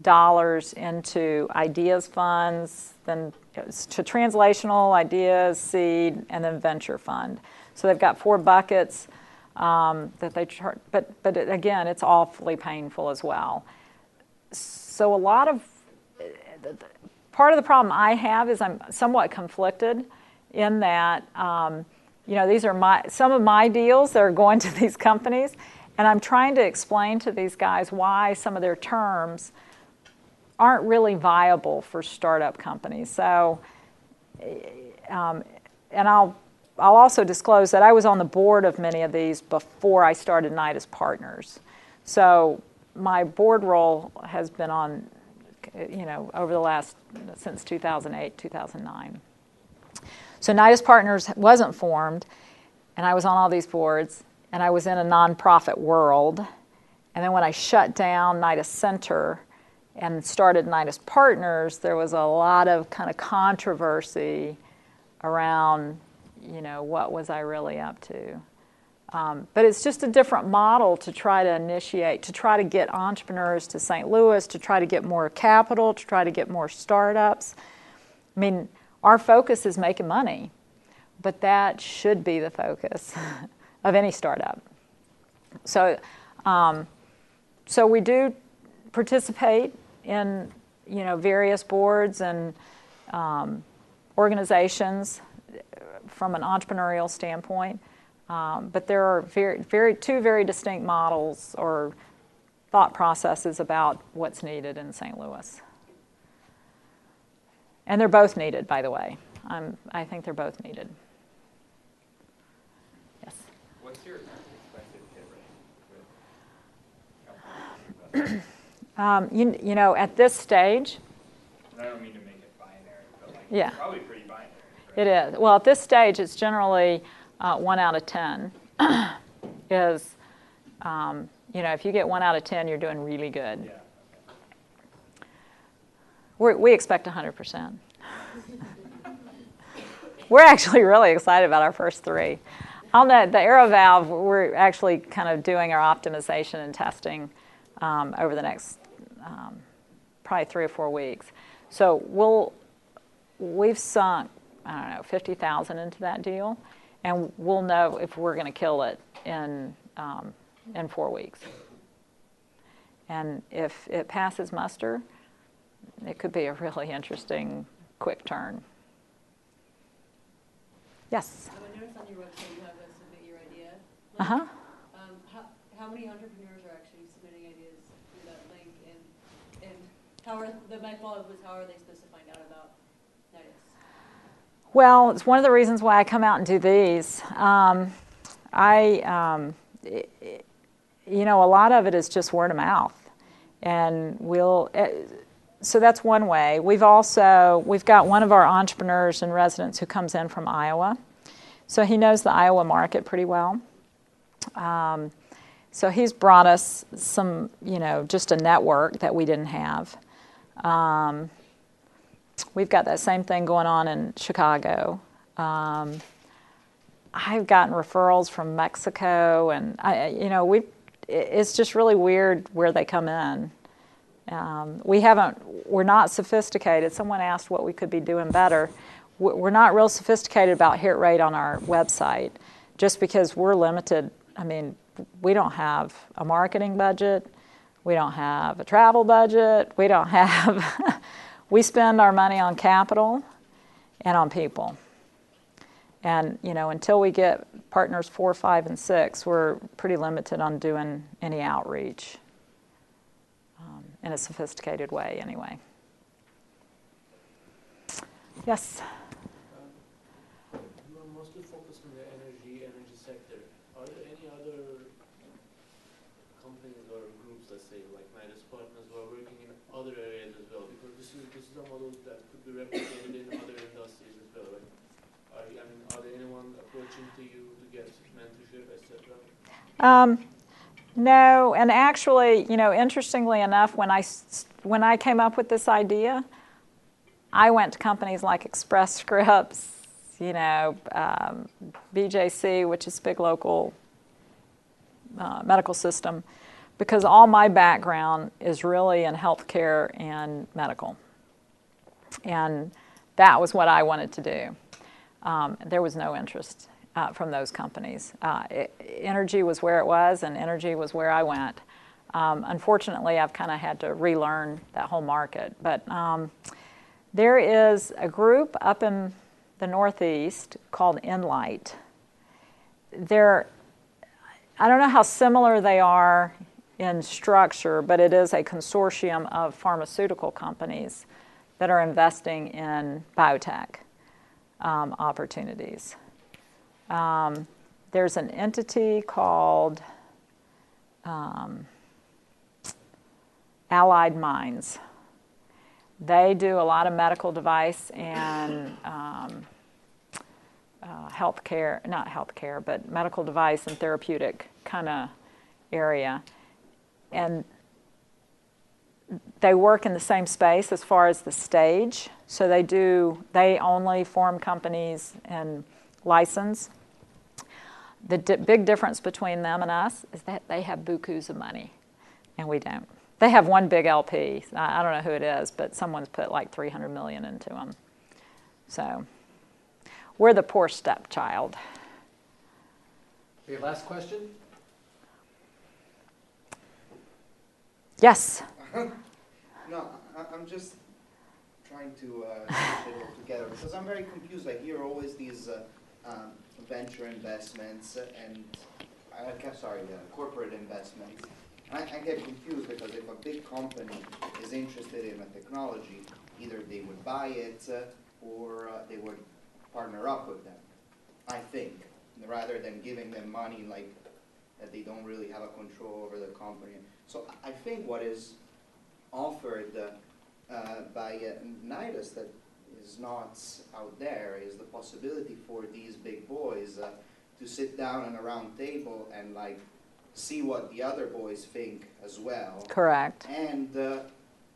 Speaker 2: dollars into ideas funds, then goes to translational, ideas, seed, and then venture fund. So they've got 4 buckets that they charge, but again, it's awfully painful as well. So part of the problem I have is I'm somewhat conflicted in that, these are some of my deals that are going to these companies, and I'm trying to explain to these guys why some of their terms aren't really viable for startup companies. So, and I'll also disclose that I was on the board of many of these before I started Nidus Partners. So my board role has been on, over the since 2008, 2009. So Nidus Partners wasn't formed, and I was on all these boards, and I was in a nonprofit world. And then when I shut down Tinnitus Center and started Nidus Partners, there was a lot of kind of controversy around, what was I really up to? But it's just a different model to try to initiate, to try to get entrepreneurs to St. Louis, to try to get more capital, to try to get more startups. I mean, our focus is making money, but that should be the focus of any startup. So, so we do participate in, various boards and organizations from an entrepreneurial standpoint. But there are two very distinct models or thought processes about what's needed in St. Louis. And they're both needed, by the way. I think they're both needed. Yes?
Speaker 3: What's your expected hit rate with
Speaker 2: At this stage,
Speaker 3: and I don't mean to make it binary, but
Speaker 2: yeah.
Speaker 3: It's probably pretty binary.
Speaker 2: It is. Well, at this stage, it's generally 1 out of 10 is, if you get 1 out of 10, you're doing really good.
Speaker 3: Yeah.
Speaker 2: We expect 100%. We're actually really excited about our first 3. On the AeroValve, we're actually kind of doing our optimization and testing over the next probably 3 or 4 weeks. So we've sunk, I don't know, $50,000 into that deal, and we'll know if we're going to kill it in 4 weeks. And if it passes muster, it could be a really interesting, quick turn. Yes?
Speaker 7: I noticed on your website you have a submit your idea link.
Speaker 2: Uh-huh.
Speaker 7: How many entrepreneurs are actually submitting ideas through that link? And my follow-up was, how are they supposed to find out about Nidus?
Speaker 2: Well, it's one of the reasons why I come out and do these. A lot of it is just word of mouth. And so that's one way. We've got one of our entrepreneurs in residence who comes in from Iowa. So he knows the Iowa market pretty well. So he's brought us some, just a network that we didn't have. We've got that same thing going on in Chicago. I've gotten referrals from Mexico, and it's just really weird where they come in. We're not sophisticated. Someone asked what we could be doing better. We're not real sophisticated about hit rate on our website, just because we're limited. I mean, we don't have a marketing budget. We don't have a travel budget. We don't have, we spend our money on capital and on people. And, until we get partners 4, 5, and 6, we're pretty limited on doing any outreach in a sophisticated way anyway. Yes?
Speaker 4: You are mostly focused on the energy sector. Are there any other companies or groups, let's say, like Nidus Partners, who are working in other areas as well? Because this is a model that could be replicated in other industries as well, right? Are there anyone approaching to you to get mentorship, etc.?
Speaker 2: No, and actually, interestingly enough, when I came up with this idea, I went to companies like Express Scripts, BJC, which is a big local medical system, because all my background is really in healthcare and medical. And that was what I wanted to do. There was no interest from those companies. Energy was where it was, and energy was where I went. Unfortunately, I've kind of had to relearn that whole market. But there is a group up in the Northeast called Enlight. I don't know how similar they are in structure, but it is a consortium of pharmaceutical companies that are investing in biotech opportunities. There's an entity called Allied Minds. They do a lot of medical device and not healthcare, but medical device and therapeutic kind of area. And they work in the same space as far as the stage. So they only form companies and license. The big difference between them and us is that they have bukus of money, and we don't. They have one big LP. I don't know who it is, but someone's put like $300 million into them. So we're the poor stepchild.
Speaker 1: Okay, last question?
Speaker 2: Yes.
Speaker 5: No, I'm just trying to put it all together because I'm very confused. I hear always these venture investments and corporate investments. And I get confused because if a big company is interested in a technology, either they would buy it or they would partner up with them, I think, rather than giving them money like that they don't really have a control over the company. So I think what is offered by Nidus that is not out there is the possibility for these big boys to sit down on a round table and like see what the other boys think as well.
Speaker 2: Correct.
Speaker 5: And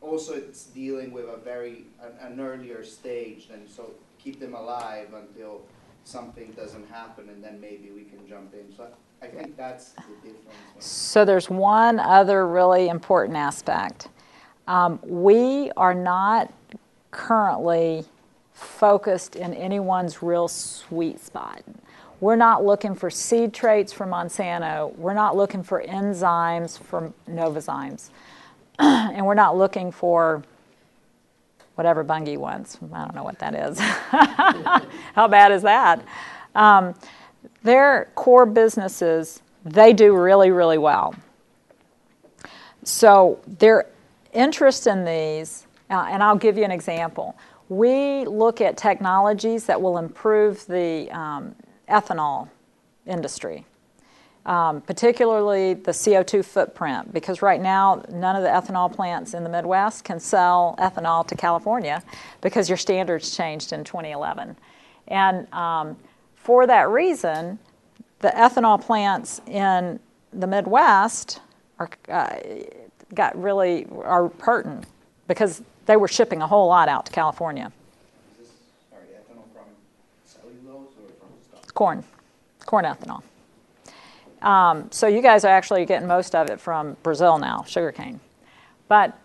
Speaker 5: also it's dealing with an earlier stage, and so keep them alive until something doesn't happen, and then maybe we can jump in. So I think that's the difference.
Speaker 2: So there's one other really important aspect. We are not currently focused in anyone's real sweet spot. We're not looking for seed traits from Monsanto. We're not looking for enzymes from Novozymes. And we're not looking for whatever Bunge wants. I don't know what that is. How bad is that? Their core businesses, they do really, really well. So their interest in these, and I'll give you an example. We look at technologies that will improve the ethanol industry, particularly the CO2 footprint, because right now none of the ethanol plants in the Midwest can sell ethanol to California because your standards changed in 2011. And for that reason, the ethanol plants in the Midwest are hurting because they were shipping a whole lot out to California.
Speaker 5: Is this, ethanol from cellulose or from stock?
Speaker 2: Corn ethanol. So you guys are actually getting most of it from Brazil now, sugarcane. But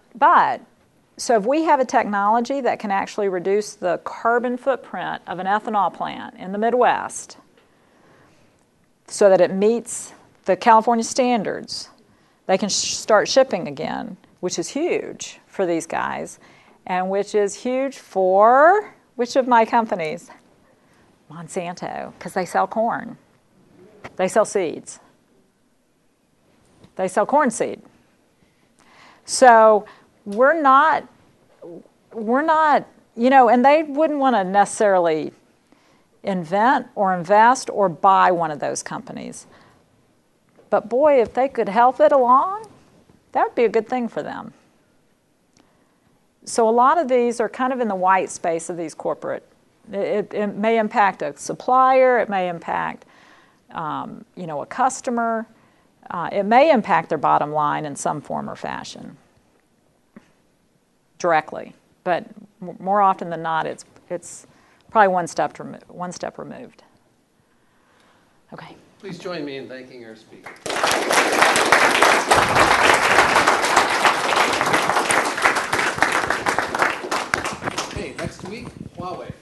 Speaker 2: so if we have a technology that can actually reduce the carbon footprint of an ethanol plant in the Midwest so that it meets the California standards, they can start shipping again, which is huge for these guys, and which is huge for which of my companies? Monsanto, because they sell corn. They sell seeds. They sell corn seed. So we're not, and they wouldn't want to necessarily invent or invest or buy one of those companies. But boy, if they could help it along, that would be a good thing for them. So a lot of these are kind of in the white space of these corporate. It may impact a supplier. It may impact, a customer. It may impact their bottom line in some form or fashion directly. But more often than not, it's probably one step removed. Okay.
Speaker 1: Please join me in thanking our speaker. Okay, next week, Huawei.